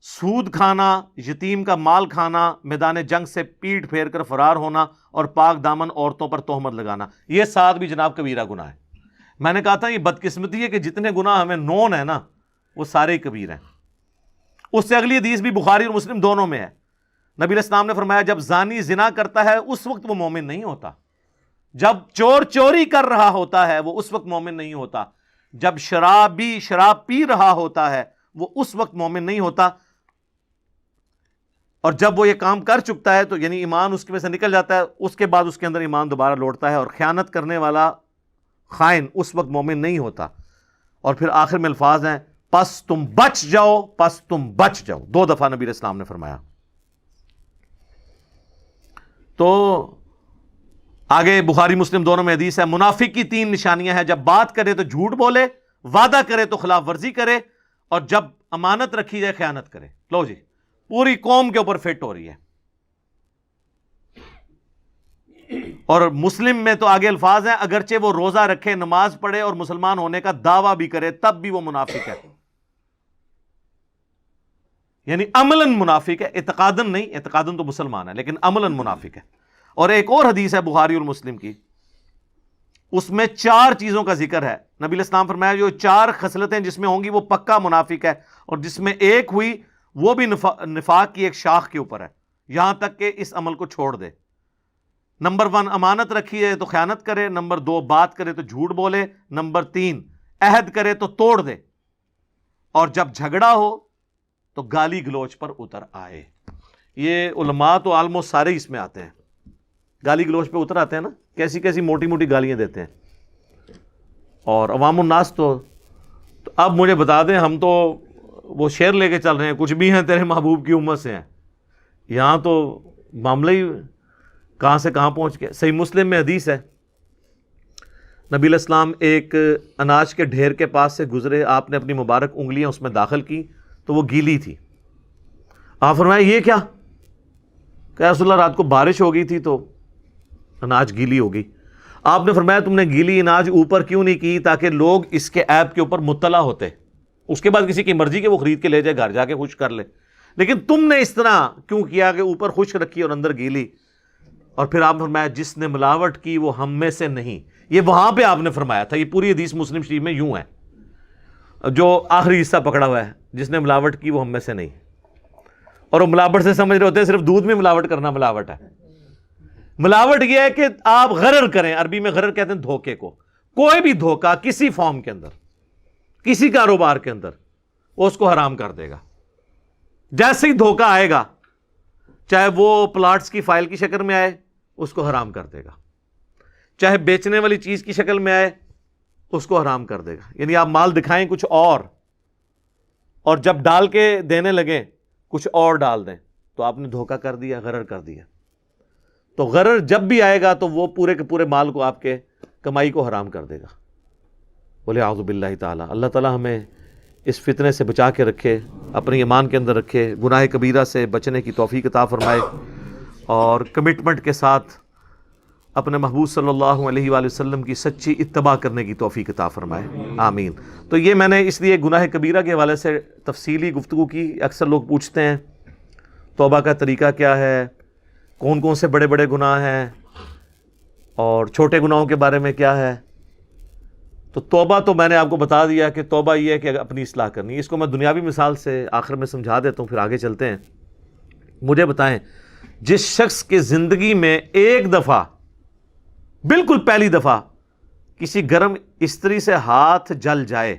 سود کھانا، یتیم کا مال کھانا، میدان جنگ سے پیٹ پھیر کر فرار ہونا اور پاک دامن عورتوں پر تہمت لگانا. یہ 7 بھی جناب کبیرہ گناہ ہے. میں نے کہا تھا یہ بدقسمتی ہے کہ جتنے گناہ ہمیں نون ہے نا وہ سارے کبیر ہیں. اس سے اگلی حدیث بھی بخاری اور مسلم دونوں میں ہے. نبی علیہ السلام نے فرمایا جب زانی زنا کرتا ہے اس وقت وہ مومن نہیں ہوتا. جب چور چوری کر رہا ہوتا ہے وہ اس وقت مومن نہیں ہوتا. جب شرابی شراب پی رہا ہوتا ہے وہ اس وقت مومن نہیں ہوتا. اور جب وہ یہ کام کر چکتا ہے تو یعنی ایمان اس کے میں سے نکل جاتا ہے، اس کے بعد اس کے اندر ایمان دوبارہ لوٹتا ہے. اور خیانت کرنے والا خائن اس وقت مومن نہیں ہوتا. اور پھر آخر میں الفاظ ہیں پس تم بچ جاؤ، پس تم بچ جاؤ. 2 دفعہ نبی علیہ السلام نے فرمایا. تو آگے بخاری مسلم دونوں میں حدیث ہے منافق کی 3 نشانیاں ہیں، جب بات کرے تو جھوٹ بولے، وعدہ کرے تو خلاف ورزی کرے، اور جب امانت رکھی جائے خیانت کرے. لو جی پوری قوم کے اوپر فٹ ہو رہی ہے. اور مسلم میں تو آگے الفاظ ہیں اگرچہ وہ روزہ رکھے، نماز پڑھے اور مسلمان ہونے کا دعویٰ بھی کرے تب بھی وہ منافق ہے. یعنی عملاً منافق ہے، اعتقاداً نہیں. اعتقاداً تو مسلمان ہے لیکن عملاً منافق ہے. اور ایک اور حدیث ہے بخاری اور مسلم کی، اس میں 4 چیزوں کا ذکر ہے. نبی علیہ السلام فرمایا جو 4 خصلتیں جس میں ہوں گی وہ پکا منافق ہے، اور جس میں ایک ہوئی وہ بھی نفاق کی ایک شاخ کے اوپر ہے، یہاں تک کہ اس عمل کو چھوڑ دے. نمبر 1 امانت رکھی ہے تو خیانت کرے، نمبر 2 بات کرے تو جھوٹ بولے، نمبر 3 عہد کرے تو توڑ دے، اور جب جھگڑا ہو تو گالی گلوچ پر اتر آئے۔ یہ علماء تو آلموسٹ سارے اس میں آتے ہیں، گالی گلوچ پہ اتر آتے ہیں نا، کیسی کیسی موٹی موٹی گالیاں دیتے ہیں۔ اور عوام الناس تو اب مجھے بتا دیں، ہم تو وہ شعر لے کے چل رہے ہیں، کچھ بھی ہیں تیرے محبوب کی امت سے ہیں، یہاں تو معاملہ ہی کہاں سے کہاں پہنچ گیا۔ صحیح مسلم میں حدیث ہے، نبی علیہ السلام ایک اناج کے ڈھیر کے پاس سے گزرے، آپ نے اپنی مبارک انگلیاں اس میں داخل کی تو وہ گیلی تھی۔ آپ فرمایا یہ کیا؟ کہ رسول اللہ رات کو بارش ہو گئی تھی تو اناج گیلی ہو گئی۔ آپ نے فرمایا تم نے گیلی اناج اوپر کیوں نہیں کی تاکہ لوگ اس کے عیب کے اوپر مطلع ہوتے، اس کے بعد کسی کی مرضی کہ وہ خرید کے لے جائے گھر جا کے خشک کر لے، لیکن تم نے اس طرح کیوں کیا کہ اوپر خشک رکھی اور اندر گیلی؟ اور پھر آپ نے فرمایا جس نے ملاوٹ کی وہ ہم میں سے نہیں۔ یہ وہاں پہ آپ نے فرمایا تھا، یہ پوری حدیث مسلم شریف میں یوں ہے، جو آخری حصہ پکڑا ہوا ہے، جس نے ملاوٹ کی وہ ہم میں سے نہیں۔ اور وہ ملاوٹ سے سمجھ رہے ہوتے ہیں صرف دودھ میں ملاوٹ کرنا ملاوٹ ہے۔ ملاوٹ یہ ہے کہ آپ غرر کریں، عربی میں غرر کہتے ہیں دھوکے کو، کوئی بھی دھوکہ کسی فارم کے اندر، کسی کاروبار کے اندر، وہ اس کو حرام کر دے گا۔ جیسے ہی دھوکہ آئے گا، چاہے وہ پلاٹس کی فائل کی شکل میں آئے، اس کو حرام کر دے گا، چاہے بیچنے والی چیز کی شکل میں آئے، اس کو حرام کر دے گا۔ یعنی آپ مال دکھائیں کچھ اور جب ڈال کے دینے لگیں کچھ اور ڈال دیں، تو آپ نے دھوکہ کر دیا، غرر کر دیا۔ تو غرر جب بھی آئے گا تو وہ پورے کے پورے مال کو، آپ کے کمائی کو حرام کر دے گا۔ بولے اعوذ باللہ تعالی۔ اللہ تعالی ہمیں اس فتنے سے بچا کے رکھے، اپنے ایمان کے اندر رکھے، گناہ کبیرہ سے بچنے کی توفیق عطا فرمائے، اور کمٹمنٹ کے ساتھ اپنے محبوب صلی اللہ علیہ وآلہ وسلم کی سچی اتباع کرنے کی توفیق عطا فرمائے، آمین۔ تو یہ میں نے اس لیے گناہ کبیرہ کے حوالے سے تفصیلی گفتگو کی۔ اکثر لوگ پوچھتے ہیں توبہ کا طریقہ کیا ہے، کون کون سے بڑے بڑے گناہ ہیں، اور چھوٹے گناہوں کے بارے میں کیا ہے۔ تو توبہ تو میں نے آپ کو بتا دیا کہ توبہ یہ ہے کہ اپنی اصلاح کرنی ہے۔ اس کو میں دنیاوی مثال سے آخر میں سمجھا دیتا ہوں، پھر آگے چلتے ہیں۔ مجھے بتائیں، جس شخص کی زندگی میں ایک دفعہ، بالکل پہلی دفعہ، کسی گرم استری سے ہاتھ جل جائے،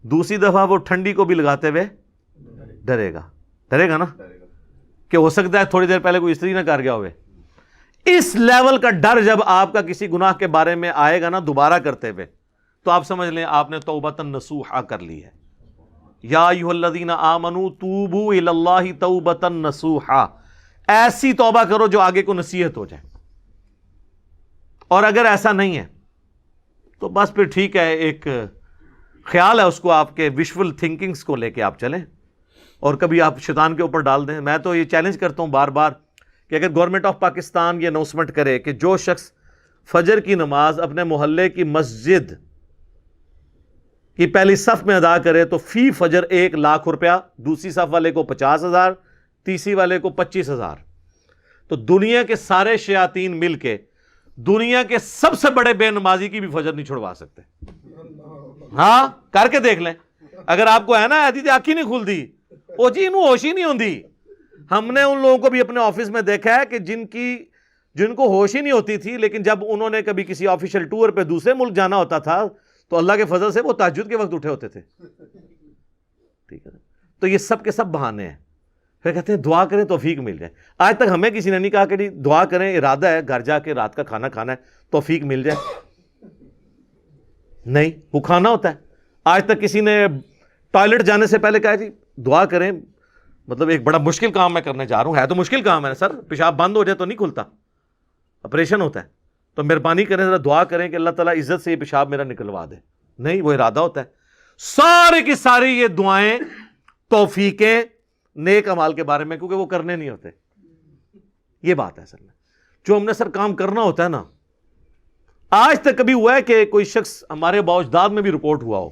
دوسری دفعہ وہ ٹھنڈی کو بھی لگاتے ہوئے ڈرے گا نا، کہ ہو سکتا ہے تھوڑی دیر پہلے کوئی استری نہ کر گیا ہوئے۔ اس لیول کا ڈر جب آپ کا کسی گناہ کے بارے میں آئے گا نا دوبارہ کرتے ہوئے، تو آپ سمجھ لیں آپ نے توبۃ نصوحا کر لی ہے۔ یا ایھا الذین آمنوا توبوا الی اللہ توبۃ نصوحا، ایسی توبہ کرو جو آگے کو نصیحت ہو جائے۔ اور اگر ایسا نہیں ہے تو بس پھر ٹھیک ہے، ایک خیال ہے، اس کو آپ کے ویژول تھنکنگز کو لے کے آپ چلیں، اور کبھی آپ شیطان کے اوپر ڈال دیں۔ میں تو یہ چیلنج کرتا ہوں بار بار کہ اگر گورنمنٹ آف پاکستان یہ اناؤنسمنٹ کرے کہ جو شخص فجر کی نماز اپنے محلے کی مسجد کی پہلی صف میں ادا کرے تو فی فجر 1,00,000 روپیہ، دوسری صف والے کو 50,000، تیسری والے کو 25,000۔ تو دنیا کے سارے شیاطین مل کے دنیا کے سب سے بڑے بے نمازی کی بھی فجر نہیں چھڑوا سکتے۔ ہاں کر کے دیکھ لیں، اگر آپ کو ہے نا ایسی آنکھی نہیں کھلتی، وہ جی انہوں ہوش ہی نہیں ہوندی۔ ہم نے ان لوگوں کو بھی اپنے آفس میں دیکھا ہے کہ جن کو ہوش ہی نہیں ہوتی تھی، لیکن جب انہوں نے کبھی کسی آفیشل ٹور پہ دوسرے ملک جانا ہوتا تھا تو اللہ کے فضل سے وہ تہجد کے وقت اٹھے ہوتے تھے۔ ٹھیک ہے، تو یہ سب کے سب بہانے ہیں۔ پھر کہتے ہیں دعا کریں توفیق مل جائے۔ آج تک ہمیں کسی نے نہیں کہا کہ جی دعا کریں، ارادہ ہے گھر جا کے رات کا کھانا کھانا ہے، توفیق مل جائے۔ نہیں، وہ کھانا ہوتا ہے۔ آج تک کسی نے ٹوائلٹ جانے سے پہلے کہا جی دعا کریں، مطلب ایک بڑا مشکل کام میں کرنے جا رہا ہوں، ہے تو مشکل کام ہے سر، پیشاب بند ہو جائے تو نہیں کھلتا، آپریشن ہوتا ہے، تو مہربانی کریں ذرا دعا کریں کہ اللہ تعالیٰ عزت سے یہ پیشاب میرا نکلوا دے۔ نہیں، وہ ارادہ ہوتا ہے۔ سارے کی ساری یہ دعائیں توفیقیں نیک اعمال کے بارے میں، کیونکہ وہ کرنے نہیں ہوتے۔ یہ بات ہے اصل میں، جو ہم نے سر کام کرنا ہوتا ہے نا۔ آج تک کبھی ہوا ہے کہ کوئی شخص، ہمارے باوجداد میں بھی رپورٹ ہوا ہو،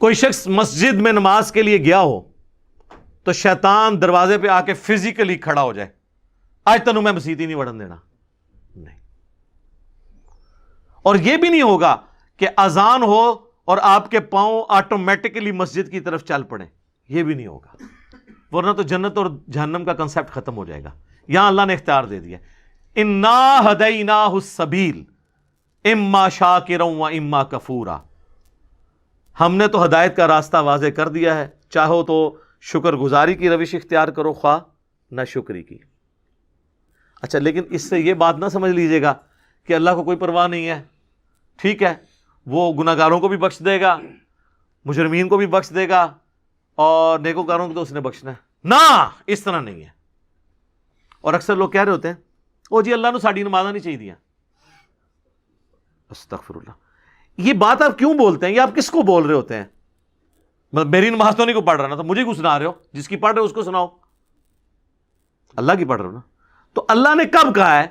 کوئی شخص مسجد میں نماز کے لیے گیا ہو تو شیطان دروازے پہ آ کے فزیکلی کھڑا ہو جائے، آج تنوں میں مسجد ہی نہیں وڑن دینا، نہیں۔ اور یہ بھی نہیں ہوگا کہ اذان ہو اور آپ کے پاؤں آٹومیٹکلی مسجد کی طرف چل پڑیں، یہ بھی نہیں ہوگا، ورنہ تو جنت اور جہنم کا کنسیپٹ ختم ہو جائے گا۔ یہاں اللہ نے اختیار دے دیا، اِنَّا هَدَيْنَاهُ السَّبِيلَ اِمَّا شَاكِرًا وَإِمَّا كَفُورًا، ہم نے تو ہدایت کا راستہ واضح کر دیا ہے، چاہو تو شکر گزاری کی روش اختیار کرو، خواہ نہ شکری کی۔ اچھا، لیکن اس سے یہ بات نہ سمجھ لیجئے گا کہ اللہ کو کوئی پرواہ نہیں ہے، ٹھیک ہے وہ گناہگاروں کو بھی بخش دے گا، مجرمین کو بھی بخش دے گا، اور نیکوکاروں کو تو اس نے بخشنا ہے، نہ، اس طرح نہیں ہے۔ اور اکثر لوگ کہہ رہے ہوتے ہیں او جی اللہ نے ساڑی نمازاں نہیں چاہیے دیا، استغفر اللہ، یہ بات آپ کیوں بولتے ہیں؟ یہ آپ کس کو بول رہے ہوتے ہیں؟ میری نماز تو نہیں کو پڑھ رہا نا، تو مجھے کیوں سنا رہے ہو؟ جس کی پڑھ رہے ہو اس کو سناؤ، اللہ کی پڑھ رہے ہو نا۔ تو اللہ نے کب کہا ہے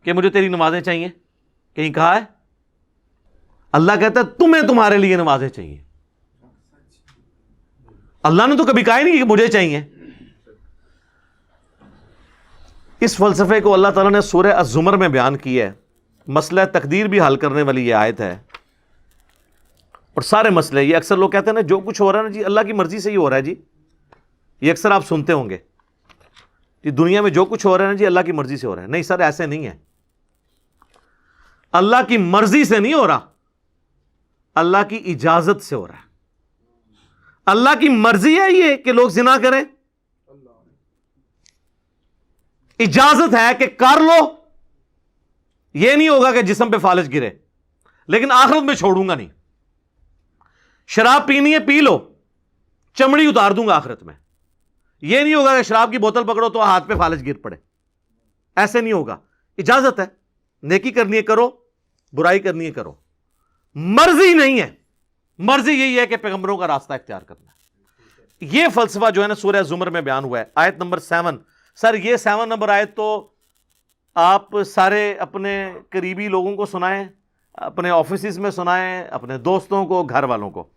کہ مجھے تیری نمازیں چاہیے؟ کہیں کہا ہے؟ اللہ کہتا ہے تمہیں تمہارے لیے نمازیں چاہیے، اللہ نے تو کبھی کہا ہی نہیں کہ مجھے چاہیے۔ اس فلسفے کو اللہ تعالیٰ نے سورہ الزمر میں بیان کی ہے، مسئلہ تقدیر بھی حل کرنے والی یہ آیت ہے، اور سارے مسئلے، یہ اکثر لوگ کہتے ہیں نا جو کچھ ہو رہا ہے نا جی اللہ کی مرضی سے ہی ہو رہا ہے جی، یہ اکثر آپ سنتے ہوں گے کہ دنیا میں جو کچھ ہو رہا ہے نا جی اللہ کی مرضی سے ہو رہا ہے۔ نہیں سر، ایسے نہیں ہے، اللہ کی مرضی سے نہیں ہو رہا، اللہ کی اجازت سے ہو رہا ہے۔ اللہ کی مرضی ہے یہ کہ لوگ زنا کریں، اجازت ہے کہ کر لو، یہ نہیں ہوگا کہ جسم پہ فالج گرے، لیکن آخرت میں چھوڑوں گا نہیں۔ شراب پینی ہے پی لو، چمڑی اتار دوں گا آخرت میں، یہ نہیں ہوگا کہ شراب کی بوتل پکڑو تو ہاتھ پہ فالج گر پڑے، ایسے نہیں ہوگا۔ اجازت ہے، نیکی کرنی ہے کرو، برائی کرنی ہے کرو، مرضی نہیں ہے۔ مرضی یہی ہے کہ پیغمبروں کا راستہ اختیار کرنا ہے۔ یہ فلسفہ جو ہے نا سورہ زمر میں بیان ہوا ہے، آیت نمبر 7۔ سر یہ 7 نمبر آیت تو آپ سارے اپنے قریبی لوگوں کو سنائیں، اپنے آفیسز میں سنائیں، اپنے دوستوں کو، گھر والوں کو۔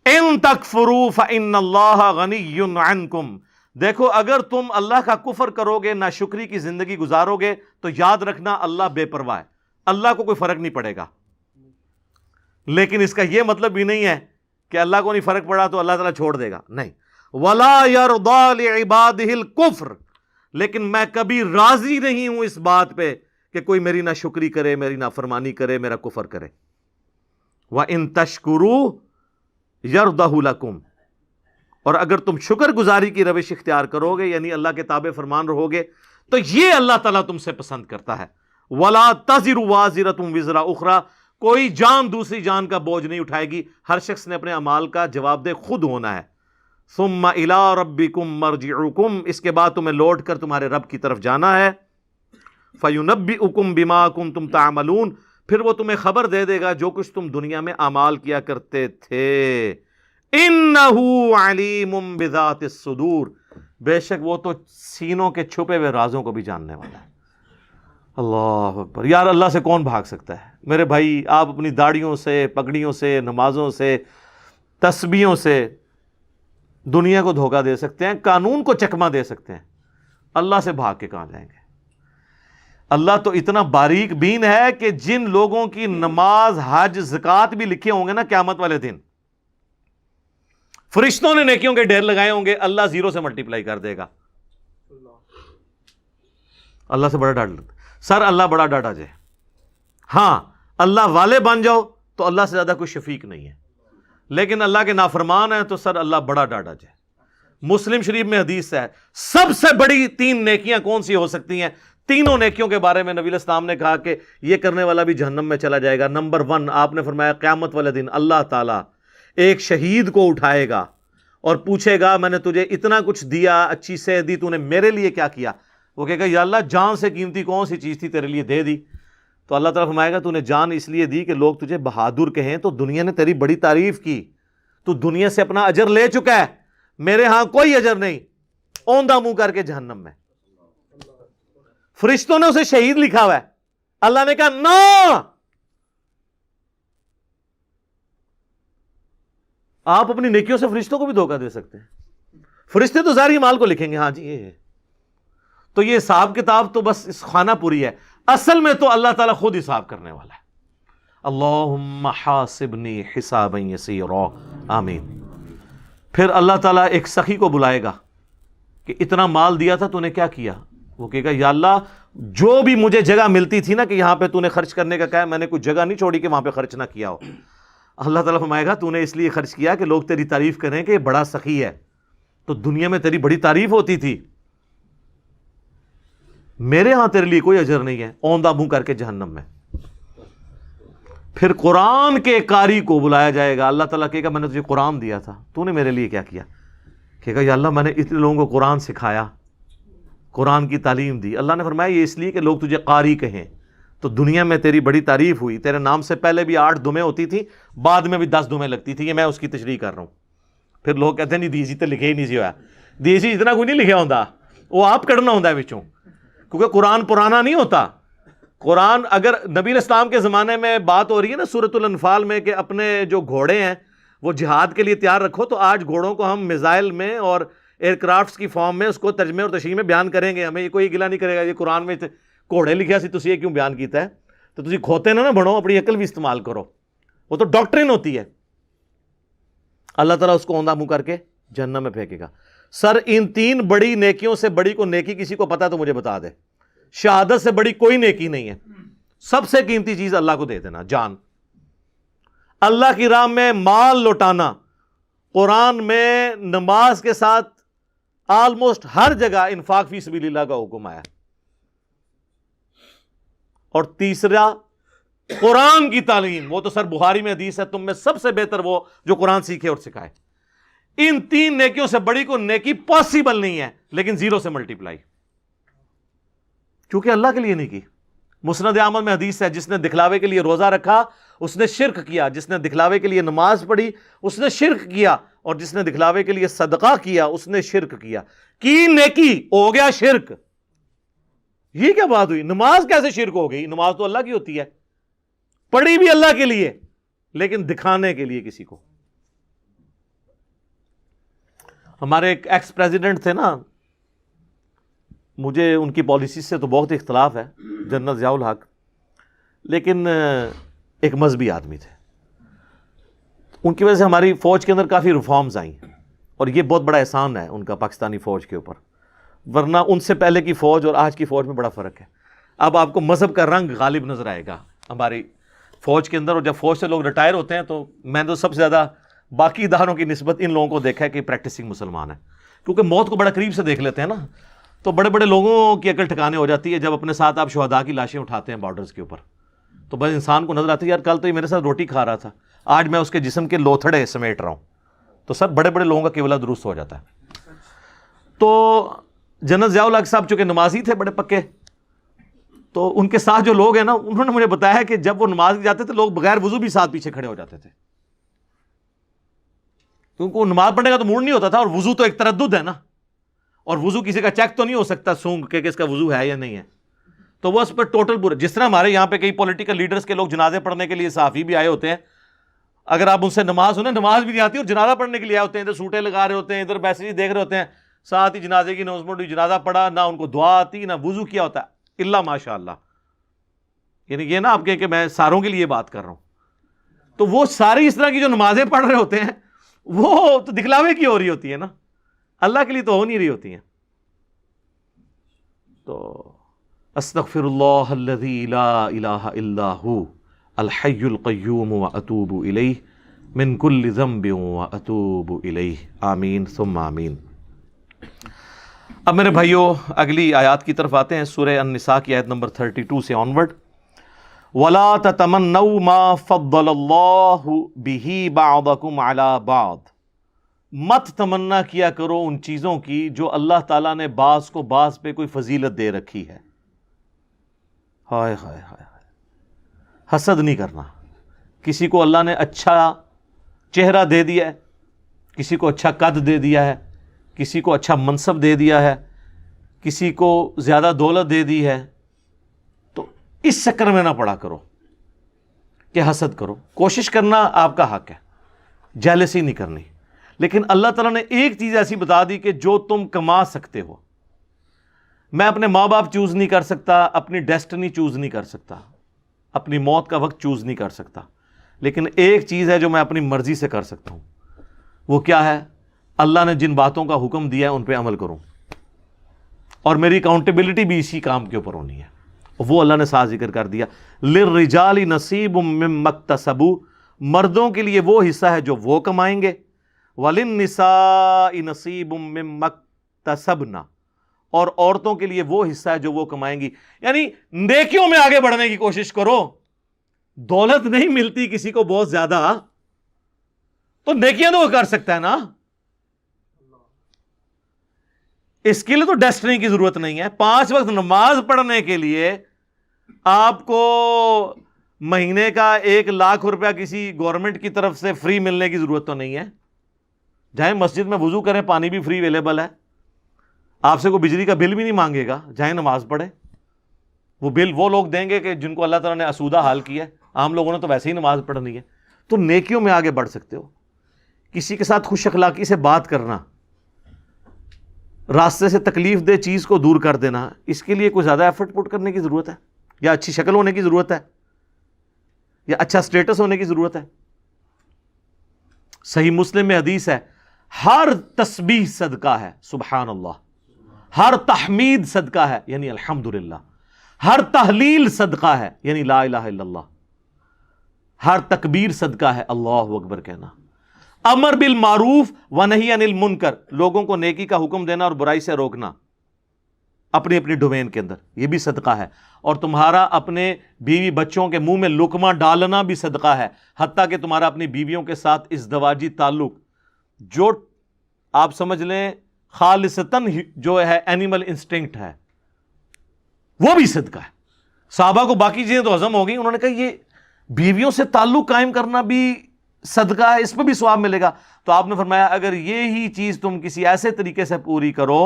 ان تکفروا فإن اللہ غنی عنکم، دیکھو اگر تم اللہ کا کفر کرو گے، ناشکری کی زندگی گزارو گے، تو یاد رکھنا اللہ بے پرواہ ہے، اللہ کو کوئی فرق نہیں پڑے گا۔ لیکن اس کا یہ مطلب بھی نہیں ہے کہ اللہ کو نہیں فرق پڑا تو اللہ تعالیٰ چھوڑ دے گا، نہیں۔ وَلَا يَرْضَى لِعِبَادِهِ الْكُفْرِ، لیکن میں کبھی راضی نہیں ہوں اس بات پہ کہ کوئی میری ناشکری کرے، میری نافرمانی کرے، میرا کفر کرے۔ وَإِن تَشْكُرُوا يَرْضَهُ لَكُمْ، اور اگر تم شکر گزاری کی روش اختیار کرو گے، یعنی اللہ کے تابع فرمان رہو گے، تو یہ اللہ تعالیٰ تم سے پسند کرتا ہے۔ وَلَا تَزِرُ وَازِرَةٌ وِزْرَ أُخْرَى، کوئی جان دوسری جان کا بوجھ نہیں اٹھائے گی، ہر شخص نے اپنے اعمال کا جواب دہ خود ہونا ہے۔ ثُمَّ إِلَىٰ رَبِّكُمْ مَرْجِعُكُمْ، اس کے بعد تمہیں لوٹ کر تمہارے رب کی طرف جانا ہے۔ فَيُنَبِّئُكُمْ بِمَا كُنتُمْ تَعْمَلُونَ، پھر وہ تمہیں خبر دے دے گا جو کچھ تم دنیا میں اعمال کیا کرتے تھے۔ إِنَّهُ عَلِيمٌ بِذَاتِ الصُّدُورِ، بے شک وہ تو سینوں کے چھپے ہوئے رازوں کو بھی جاننے والا ہے۔ اللہ اکبر، یار اللہ سے کون بھاگ سکتا ہے؟ میرے بھائی، آپ اپنی داڑھیوں سے، پگڑیوں سے، نمازوں سے، تسبیحوں سے دنیا کو دھوکہ دے سکتے ہیں، قانون کو چکمہ دے سکتے ہیں، اللہ سے بھاگ کے کہاں جائیں گے؟ اللہ تو اتنا باریک بین ہے کہ جن لوگوں کی نماز، حج، زکوٰۃ بھی لکھے ہوں گے نا قیامت والے دن، فرشتوں نے نیکیوں کے ڈھیر لگائے ہوں گے، اللہ 0 سے ملٹیپلائی کر دے گا۔ اللہ سے بڑا ڈر لگتا ہے سر، اللہ بڑا ڈاٹا جائے۔ ہاں اللہ والے بن جاؤ تو اللہ سے زیادہ کوئی شفیق نہیں ہے، لیکن اللہ کے نافرمان ہیں تو سر اللہ بڑا ڈاٹا جائے۔ مسلم شریف میں حدیث ہے، سب سے بڑی 3 نیکیاں کون سی ہو سکتی ہیں؟ تینوں نیکیوں کے بارے میں نبی علیہ السلام نے کہا کہ یہ کرنے والا بھی جہنم میں چلا جائے گا۔ نمبر 1 آپ نے فرمایا قیامت والے دن اللہ تعالیٰ ایک شہید کو اٹھائے گا اور پوچھے گا میں نے تجھے اتنا کچھ دیا، اچھی صحت دی، تو نے میرے لیے کیا کیا؟ وہ کہے گا یا اللہ جان سے قیمتی کون سی چیز تھی تیرے لیے دے دی۔ تو اللہ تعالیٰ فرمائے گا تو نے جان اس لیے دی کہ لوگ تجھے بہادر کہیں، تو دنیا نے تیری بڑی تعریف کی، تو دنیا سے اپنا اجر لے چکا ہے، میرے ہاں کوئی اجر نہیں، اوندھا منہ کر کے جہنم میں۔ فرشتوں نے اسے شہید لکھا ہوا ہے، اللہ نے کہا نا، آپ اپنی نیکیوں سے فرشتوں کو بھی دھوکہ دے سکتے ہیں۔ فرشتے تو ظاہری مال کو لکھیں گے، ہاں جی یہ ہے، تو یہ حساب کتاب تو بس اس خانہ پوری ہے، اصل میں تو اللہ تعالیٰ خود حساب کرنے والا ہے۔ اللہم حاسبنی حسابا یسیرا، آمین۔ پھر اللہ تعالیٰ ایک سخی کو بلائے گا کہ اتنا مال دیا تھا تو نے کیا کیا؟ وہ کہے گا یا اللہ جو بھی مجھے جگہ ملتی تھی نا کہ یہاں پہ تو نے خرچ کرنے کا کہا ہے، میں نے کوئی جگہ نہیں چھوڑی کہ وہاں پہ خرچ نہ کیا ہو. اللہ تعالیٰ فرمائے گا تو نے اس لیے خرچ کیا کہ لوگ تیری تعریف کریں کہ یہ بڑا سخی ہے، تو دنیا میں تیری بڑی تعریف ہوتی تھی، میرے ہاں تیرے لیے کوئی اجر نہیں ہے، اوندھا منہ کر کے جہنم میں. پھر قرآن کے قاری کو بلایا جائے گا. اللہ تعالیٰ کہے گا میں نے تجھے قرآن دیا تھا، تو نے میرے لیے کیا کیا؟ کہے گا یا اللہ میں نے اتنے لوگوں کو قرآن سکھایا، قرآن کی تعلیم دی. اللہ نے فرمایا یہ اس لیے کہ لوگ تجھے قاری کہیں، تو دنیا میں تیری بڑی تعریف ہوئی. تیرے نام سے پہلے بھی 8 دمیں ہوتی تھی، بعد میں بھی 10 دمیں لگتی تھی. یہ میں اس کی تشریح کر رہا ہوں. پھر لوگ کہتے ہیں نہیں دیسی تو لکھے ہی نہیں سی ہوا، دیسی اتنا کوئی نہیں لکھا ہوتا، وہ آپ کڑنا ہوتا ہے بچوں، کیونکہ قرآن پرانا نہیں ہوتا. قرآن اگر نبی اسلام کے زمانے میں بات ہو رہی ہے نا سورۃ الانفال میں کہ اپنے جو گھوڑے ہیں وہ جہاد کے لیے تیار رکھو، تو آج گھوڑوں کو ہم میزائل میں اور ایئر کرافٹس کی فارم میں اس کو ترجمے اور تشریح میں بیان کریں گے. ہمیں یہ کوئی گلا نہیں کرے گا یہ قرآن میں گھوڑے لکھیا سی تسی یہ کیوں بیان کیتا ہے. تو تسی کھوتے نہ بنو، اپنی عقل بھی استعمال کرو، وہ تو ڈاکٹرن ہوتی ہے. اللہ تعالیٰ اس کو اوندھا منہ کر کے جہنم میں پھینکے گا. سر ان 3 بڑی نیکیوں سے بڑی کو نیکی کسی کو پتا تو مجھے بتا دے. شہادت سے بڑی کوئی نیکی نہیں ہے. سب سے قیمتی چیز اللہ کو دے دینا، جان. اللہ کی راہ میں مال لوٹانا. قرآن میں نماز کے ساتھ آلموسٹ ہر جگہ انفاق فی سبیل اللہ کا حکم آیا. اور تیسرا قرآن کی تعلیم. وہ تو سر بخاری میں حدیث ہے تم میں سب سے بہتر وہ جو قرآن سیکھے اور سکھائے. ان 3 نیکیوں سے بڑی کو نیکی پاسبل نہیں ہے، لیکن 0 سے ملٹیپلائی، کیونکہ اللہ کے لیے نہیں کی. مسند احمد میں حدیث ہے جس نے دکھلاوے کے لیے روزہ رکھا اس نے شرک کیا، جس نے دکھلاوے کے لیے نماز پڑھی اس نے شرک کیا، اور جس نے دکھلاوے کے لیے صدقہ کیا اس نے شرک کیا. کی نیکی ہو گیا شرک. یہ کیا بات ہوئی؟ نماز کیسے شرک ہو گئی؟ نماز تو اللہ کی ہوتی ہے، پڑھی بھی اللہ کے لیے لیکن دکھانے کے لیے کسی کو. ہمارے ایک ایکس پریزیڈنٹ تھے نا، مجھے ان کی پالیسیز سے تو بہت اختلاف ہے، جنرل ضیاء الحق، لیکن ایک مذہبی آدمی تھے. ان کی وجہ سے ہماری فوج کے اندر کافی ریفارمز آئیں، اور یہ بہت بڑا احسان ہے ان کا پاکستانی فوج کے اوپر، ورنہ ان سے پہلے کی فوج اور آج کی فوج میں بڑا فرق ہے. اب آپ کو مذہب کا رنگ غالب نظر آئے گا ہماری فوج کے اندر. اور جب فوج سے لوگ ریٹائر ہوتے ہیں تو میں تو سب سے زیادہ باقی اداروں کی نسبت ان لوگوں کو دیکھا ہے کہ پریکٹسنگ مسلمان ہیں، کیونکہ موت کو بڑا قریب سے دیکھ لیتے ہیں نا، تو بڑے بڑے لوگوں کی عقل ٹھکانے ہو جاتی ہے. جب اپنے ساتھ آپ شہداء کی لاشیں اٹھاتے ہیں بارڈرز کے اوپر، تو بس انسان کو نظر آتی ہے یار کل تو یہ میرے ساتھ روٹی کھا رہا تھا، آج میں اس کے جسم کے لوتھڑے سمیٹ رہا ہوں. تو سر بڑے بڑے لوگوں کا قبلہ درست ہو جاتا ہے. تو جنرل ضیاء الحق صاحب چونکہ نمازی تھے بڑے پکے، تو ان کے ساتھ جو لوگ ہیں نا انہوں نے مجھے بتایا کہ جب وہ نماز جاتے تھے لوگ بغیر وضو بھی ساتھ پیچھے کھڑے ہو جاتے تھے، کیونکہ وہ نماز پڑھنے کا تو موڈ نہیں ہوتا تھا، اور وضو تو ایک تردد ہے نا، اور وضو کسی کا چیک تو نہیں ہو سکتا سونگ کہ اس کا وضو ہے یا نہیں ہے. تو وہ اس پر ٹوٹل پورا، جس طرح ہمارے یہاں پہ کئی پولیٹیکل لیڈرز کے لوگ جنازے پڑھنے کے لیے صحافی بھی آئے ہوتے ہیں، اگر آپ ان سے نماز سنیں نماز بھی نہیں آتی اور جنازہ پڑھنے کے لیے آئے ہوتے ہیں، ادھر سوٹیں لگا رہے ہوتے ہیں، ادھر میسیج دیکھ رہے ہوتے ہیں، ساتھ ہی جنازے کی اناؤنسمنٹ ہوئی، جنازہ پڑھا، نہ ان کو دعا آتی نہ وضو کیا ہوتا ہے، الا ماشاء اللہ. یعنی یہ نا آپ کہیں کہ میں ساروں کے لیے بات کر رہا ہوں. تو وہ ساری اس طرح کی جو نمازیں پڑھ رہے ہوتے ہیں وہ تو دکھلاوے کی ہو رہی ہوتی ہے نا، اللہ کے لیے تو ہو نہیں رہی ہوتی ہیں. تو استغفر اللہ الذی لا الہ الا ہو الحی القیوم واتوب الیہ من کل ذنب واتوب الیہ آمین ثم آمین. اب میرے بھائیوں اگلی آیات کی طرف آتے ہیں، سورہ النساء کی آیت نمبر 32 سے آنورڈ. وَلَا تَتَمَنَّوْا مَا فَضَّلَ اللَّهُ بِهِ بَعْضَكُمْ عَلَى بَعْضٍ. مت تمنا کیا کرو ان چیزوں کی جو اللہ تعالیٰ نے بعض کو بعض پہ کوئی فضیلت دے رکھی ہے. ہائے ہائے ہائے، حسد نہیں کرنا. کسی کو اللہ نے اچھا چہرہ دے دیا ہے، کسی کو اچھا قد دے دیا ہے، کسی کو اچھا منصب دے دیا ہے، کسی کو زیادہ دولت دے دی ہے، تو اس چکر میں نہ پڑا کرو کہ حسد کرو. کوشش کرنا آپ کا حق ہے، جیلسی نہیں کرنی. لیکن اللہ تعالیٰ نے ایک چیز ایسی بتا دی کہ جو تم کما سکتے ہو. میں اپنے ماں باپ چوز نہیں کر سکتا، اپنی ڈیسٹنی چوز نہیں کر سکتا، اپنی موت کا وقت چوز نہیں کر سکتا، لیکن ایک چیز ہے جو میں اپنی مرضی سے کر سکتا ہوں. وہ کیا ہے؟ اللہ نے جن باتوں کا حکم دیا ہے ان پہ عمل کروں. اور میری اکاؤنٹیبلٹی بھی اسی کام کے اوپر ہونی ہے. وہ اللہ نے ساتھ ذکر کر دیا للرجال نصیب مما اکتسبوا، مردوں کے لیے وہ حصہ ہے جو وہ کمائیں گے، وللنساء نصیب مما اکتسبن، اور عورتوں کے لیے وہ حصہ ہے جو وہ کمائیں گی. یعنی نیکیوں میں آگے بڑھنے کی کوشش کرو. دولت نہیں ملتی کسی کو بہت زیادہ تو نیکیاں تو وہ کر سکتا ہے نا. اس کے لیے تو ڈیسٹنی کی ضرورت نہیں ہے. 5 وقت نماز پڑھنے کے لیے آپ کو مہینے کا 1 لاکھ روپیہ کسی گورنمنٹ کی طرف سے فری ملنے کی ضرورت تو نہیں ہے. جائیں مسجد میں وضو کریں، پانی بھی فری اویلیبل ہے، آپ سے کوئی بجلی کا بل بھی نہیں مانگے گا. جائیں نماز پڑھیں، وہ بل وہ لوگ دیں گے کہ جن کو اللہ تعالیٰ نے اسودہ حال کیا ہے. عام لوگوں نے تو ویسے ہی نماز پڑھنی ہے. تو نیکیوں میں آگے بڑھ سکتے ہو. کسی کے ساتھ خوش اخلاقی سے بات کرنا، راستے سے تکلیف دہ چیز کو دور کر دینا، اس کے لیے کوئی زیادہ ایفرٹ پٹ کرنے کی ضرورت ہے، یا اچھی شکل ہونے کی ضرورت ہے، یا اچھا سٹیٹس ہونے کی ضرورت ہے. صحیح مسلم میں حدیث ہے، ہر تسبیح صدقہ ہے، سبحان اللہ. ہر تحمید صدقہ ہے، یعنی الحمدللہ. ہر تحلیل صدقہ ہے، یعنی لا الہ الا اللہ. ہر تکبیر صدقہ ہے، اللہ اکبر کہنا. امر بالمعروف ونہی عن المنکر، لوگوں کو نیکی کا حکم دینا اور برائی سے روکنا اپنی اپنی ڈومین کے اندر، یہ بھی صدقہ ہے. اور تمہارا اپنے بیوی بچوں کے منہ میں لقمہ ڈالنا بھی صدقہ ہے، حتیٰ کہ تمہارا اپنی بیویوں کے ساتھ ازدواجی تعلق جو آپ سمجھ لیں خالصتاً جو ہے اینیمل انسٹنکٹ ہے، وہ بھی صدقہ ہے. صحابہ کو باقی چیزیں تو ہضم ہو گئی، انہوں نے کہا یہ بیویوں سے تعلق قائم کرنا بھی صدقہ ہے، اس پہ بھی ثواب ملے گا. تو آپ نے فرمایا اگر یہی چیز تم کسی ایسے طریقے سے پوری کرو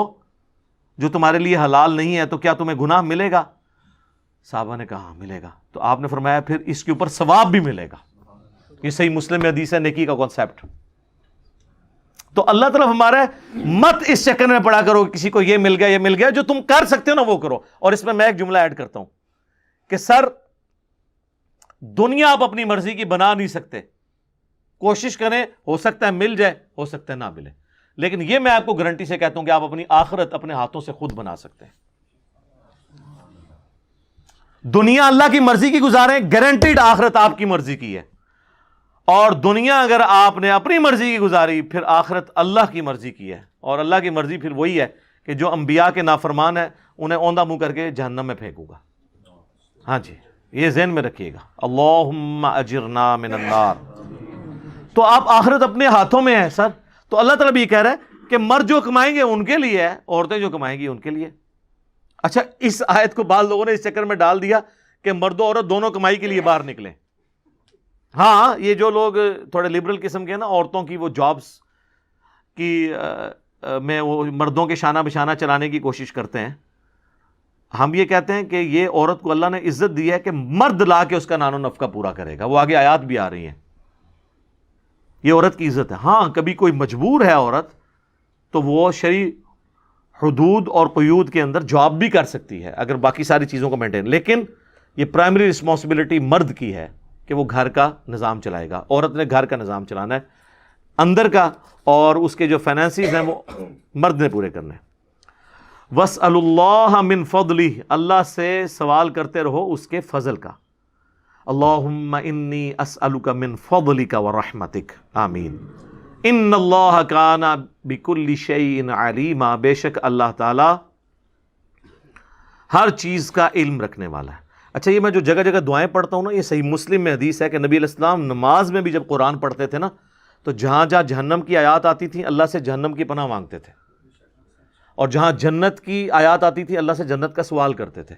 جو تمہارے لیے حلال نہیں ہے تو کیا تمہیں گناہ ملے گا؟ صحابہ نے کہا ملے گا. تو آپ نے فرمایا پھر اس کے اوپر ثواب بھی ملے گا. یہ صحیح مسلم میں حدیث ہے، نیکی کا کانسیپٹ. تو اللہ تعالیٰ ہمارا مت اس چکر میں پڑا کرو کسی کو یہ مل گیا یہ مل گیا، جو تم کر سکتے ہو نا وہ کرو. اور اس میں ایک جملہ ایڈ کرتا ہوں کہ سر دنیا آپ اپنی مرضی کی بنا نہیں سکتے. کوشش کریں، ہو سکتا ہے مل جائے، ہو سکتا ہے نہ ملے، لیکن یہ میں آپ کو گارنٹی سے کہتا ہوں کہ آپ اپنی آخرت اپنے ہاتھوں سے خود بنا سکتے ہیں. دنیا اللہ کی مرضی کی گزاریں، گارنٹیڈ آخرت آپ کی مرضی کی ہے. اور دنیا اگر آپ نے اپنی مرضی کی گزاری، پھر آخرت اللہ کی مرضی کی ہے. اور اللہ کی مرضی پھر وہی ہے کہ جو انبیاء کے نافرمان ہیں انہیں اوندھا منہ کر کے جہنم میں پھینکوں گا. ہاں جی، یہ ذہن میں رکھیے گا. اللہم اجرنا من النار. تو آپ آخرت اپنے ہاتھوں میں ہے سر. تو اللہ تعالیٰ بھی یہ کہہ رہا ہے کہ مرد جو کمائیں گے ان کے لیے ہے، عورتیں جو کمائیں گی ان کے لیے. اچھا، اس آیت کو بعض لوگوں نے اس چکر میں ڈال دیا کہ مرد و عورت دونوں کمائی کے لیے باہر نکلیں. ہاں، یہ جو لوگ تھوڑے لبرل قسم کے ہیں نا، عورتوں کی وہ جابز کی میں وہ مردوں کے شانہ بشانہ چلانے کی کوشش کرتے ہیں. ہم یہ کہتے ہیں کہ یہ عورت کو اللہ نے عزت دی ہے کہ مرد لا کے اس کا نان و نفقہ پورا کرے گا. وہ آگے آیات بھی آ رہی ہیں، یہ عورت کی عزت ہے. ہاں، کبھی کوئی مجبور ہے عورت تو وہ شرعی حدود اور قیود کے اندر جاب بھی کر سکتی ہے اگر باقی ساری چیزوں کو مینٹین. لیکن یہ پرائمری رسپانسبلٹی مرد کی ہے کہ وہ گھر کا نظام چلائے گا. عورت نے گھر کا نظام چلانا ہے اندر کا، اور اس کے جو فائنینسز ہیں وہ مرد نے پورے کرنے ہیں. وَاسْأَلُوا اللَّهَ مِن فَضْلِهِ، اللہ سے سوال کرتے رہو اس کے فضل کا. اللہم انی اسألک من فضلک ورحمتک، آمین. ان اللہ کان بکل شیء علیما، بے شک اللہ تعالی ہر چیز کا علم رکھنے والا ہے. اچھا، یہ میں جو جگہ جگہ دعائیں پڑھتا ہوں نا، یہ صحیح مسلم میں حدیث ہے کہ نبی علیہ السلام نماز میں بھی جب قرآن پڑھتے تھے نا تو جہاں جہاں جہنم کی آیات آتی تھیں اللہ سے جہنم کی پناہ مانگتے تھے، اور جہاں جنت کی آیات آتی تھی اللہ سے جنت کا سوال کرتے تھے.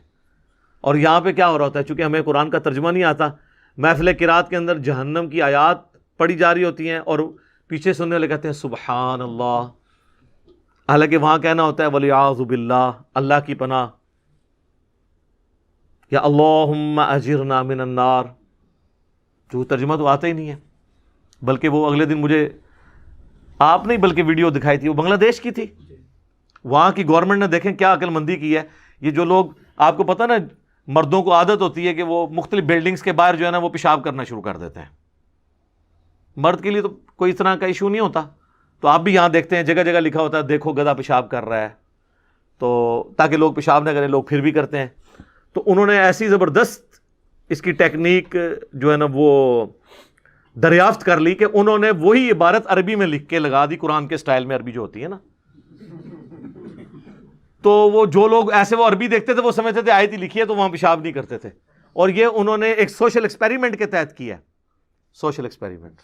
اور یہاں پہ کیا ہو رہا ہوتا ہے، چونکہ ہمیں قرآن کا ترجمہ نہیں آتا، محفل قرات کے اندر جہنم کی آیات پڑھی جا رہی ہوتی ہیں اور پیچھے سننے والے کہتے ہیں سبحان اللہ، حالانکہ وہاں کہنا ہوتا ہے وَلِعَاذُ بِاللَّہ، اللہ کی پناہ، یا اللہم اجرنا من النار. جو ترجمہ تو آتا ہی نہیں ہے. بلکہ وہ اگلے دن مجھے آپ نہیں بلکہ ویڈیو دکھائی تھی، وہ بنگلہ دیش کی تھی. وہاں کی گورنمنٹ نے دیکھیں کیا عقل مندی کی ہے. یہ جو لوگ، آپ کو پتہ نا مردوں کو عادت ہوتی ہے کہ وہ مختلف بلڈنگز کے باہر جو ہے نا وہ پیشاب کرنا شروع کر دیتے ہیں. مرد کے لیے تو کوئی اس طرح کا ایشو نہیں ہوتا. تو آپ بھی یہاں دیکھتے ہیں جگہ جگہ لکھا ہوتا ہے دیکھو گدھا پیشاب کر رہا ہے. تو تاکہ لوگ پیشاب نہ کریں، لوگ پھر بھی کرتے ہیں. تو انہوں نے ایسی زبردست اس کی ٹیکنیک جو ہے نا وہ دریافت کر لی کہ انہوں نے وہی عبارت عربی میں لکھ کے لگا دی، قرآن کے سٹائل میں عربی جو ہوتی ہے نا. تو وہ جو لوگ ایسے وہ عربی دیکھتے تھے وہ سمجھتے تھے آیت ہی لکھی ہے تو وہاں پیشاب نہیں کرتے تھے. اور یہ انہوں نے ایک سوشل ایکسپیریمنٹ کے تحت کیا ہے، سوشل ایکسپیریمنٹ.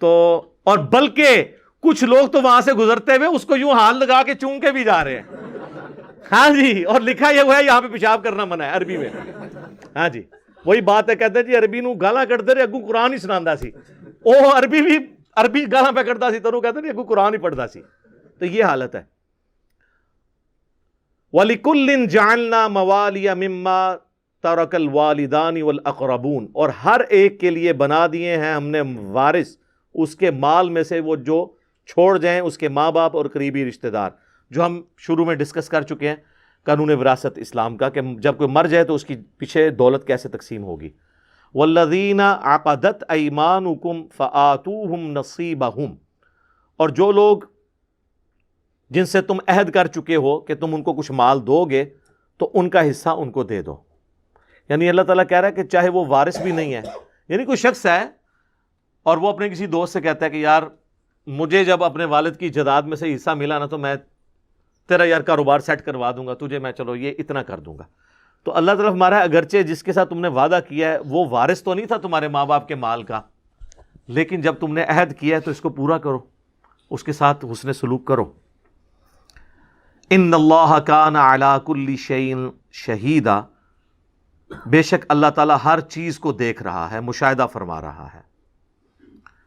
تو اور بلکہ کچھ لوگ تو وہاں سے گزرتے ہوئے اس کو یوں ہاتھ لگا کے چوم کے بھی جا رہے ہیں. ہاں جی، اور لکھا یہ ہوا ہے یہاں پہ پیشاب کرنا منع ہے عربی میں. ہاں جی، وہی بات ہے، کہتے ہیں جی عربی نو گالاں کٹدے رہے اگوں قرآن ہی سناندا سی. او عربی بھی عربی گالاں پہ کٹدا سی تو کہتے ہیں اگوں قرآن ہی پڑھدا سی. تو یہ حالت ہے. وَلِكُلٍّ جَعَلْنَا مَوَالِيَ مِمَّا تَرَكَ الْوَالِدَانِ وَالْأَقْرَبُونَ، اور ہر ایک کے لیے بنا دیے ہیں ہم نے وارث اس کے مال میں سے وہ جو چھوڑ جائیں اس کے ماں باپ اور قریبی رشتہ دار، جو ہم شروع میں ڈسکس کر چکے ہیں قانون وراثت اسلام کا، کہ جب کوئی مر جائے تو اس کی پیچھے دولت کیسے تقسیم ہوگی. وَالَّذِينَ عَقَدَتْ أَيْمَانُكُمْ فَآتُوهُمْ نَصِيبَهُمْ، اور جو لوگ جن سے تم عہد کر چکے ہو کہ تم ان کو کچھ مال دو گے تو ان کا حصہ ان کو دے دو. یعنی اللہ تعالیٰ کہہ رہا ہے کہ چاہے وہ وارث بھی نہیں ہے، یعنی کوئی شخص ہے اور وہ اپنے کسی دوست سے کہتا ہے کہ یار مجھے جب اپنے والد کی جائیداد میں سے حصہ ملا نا تو میں تیرا یار کاروبار سیٹ کروا دوں گا تجھے، میں چلو یہ اتنا کر دوں گا. تو اللہ تعالیٰ ہمارا اگرچہ جس کے ساتھ تم نے وعدہ کیا ہے وہ وارث تو نہیں تھا تمہارے ماں باپ کے مال کا، لیکن جب تم نے عہد کیا ہے تو اس کو پورا کرو، اس کے ساتھ حسن سلوک کرو. ان اللہ کان علی کل شیء شہیدا، بے شک اللہ تعالیٰ ہر چیز کو دیکھ رہا ہے، مشاہدہ فرما رہا ہے.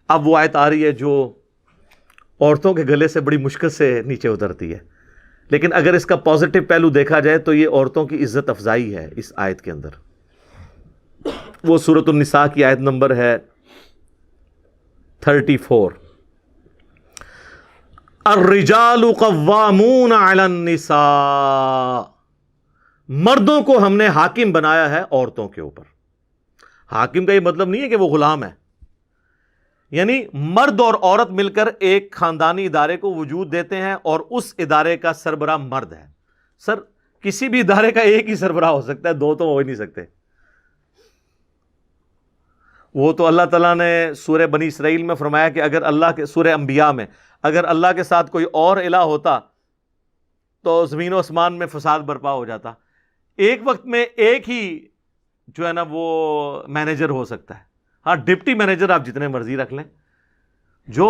اب وہ آیت آ رہی ہے جو عورتوں کے گلے سے بڑی مشکل سے نیچے اترتی ہے، لیکن اگر اس کا پازیٹو پہلو دیکھا جائے تو یہ عورتوں کی عزت افزائی ہے اس آیت کے اندر. وہ سورۃ النساء کی آیت نمبر ہے 34. الرجال قوامون علی النساء، مردوں کو ہم نے حاکم بنایا ہے عورتوں کے اوپر. حاکم کا یہ مطلب نہیں ہے کہ وہ غلام ہے، یعنی مرد اور عورت مل کر ایک خاندانی ادارے کو وجود دیتے ہیں اور اس ادارے کا سربراہ مرد ہے. سر کسی بھی ادارے کا ایک ہی سربراہ ہو سکتا ہے، دو تو ہو ہی نہیں سکتے. وہ تو اللہ تعالیٰ نے سورہ بنی اسرائیل میں فرمایا کہ اگر اللہ کے، سورہ انبیاء میں، اگر اللہ کے ساتھ کوئی اور الہ ہوتا تو زمین و آسمان میں فساد برپا ہو جاتا. ایک وقت میں ایک ہی جو ہے نا وہ مینیجر ہو سکتا ہے. ہاں ڈپٹی مینیجر آپ جتنے مرضی رکھ لیں، جو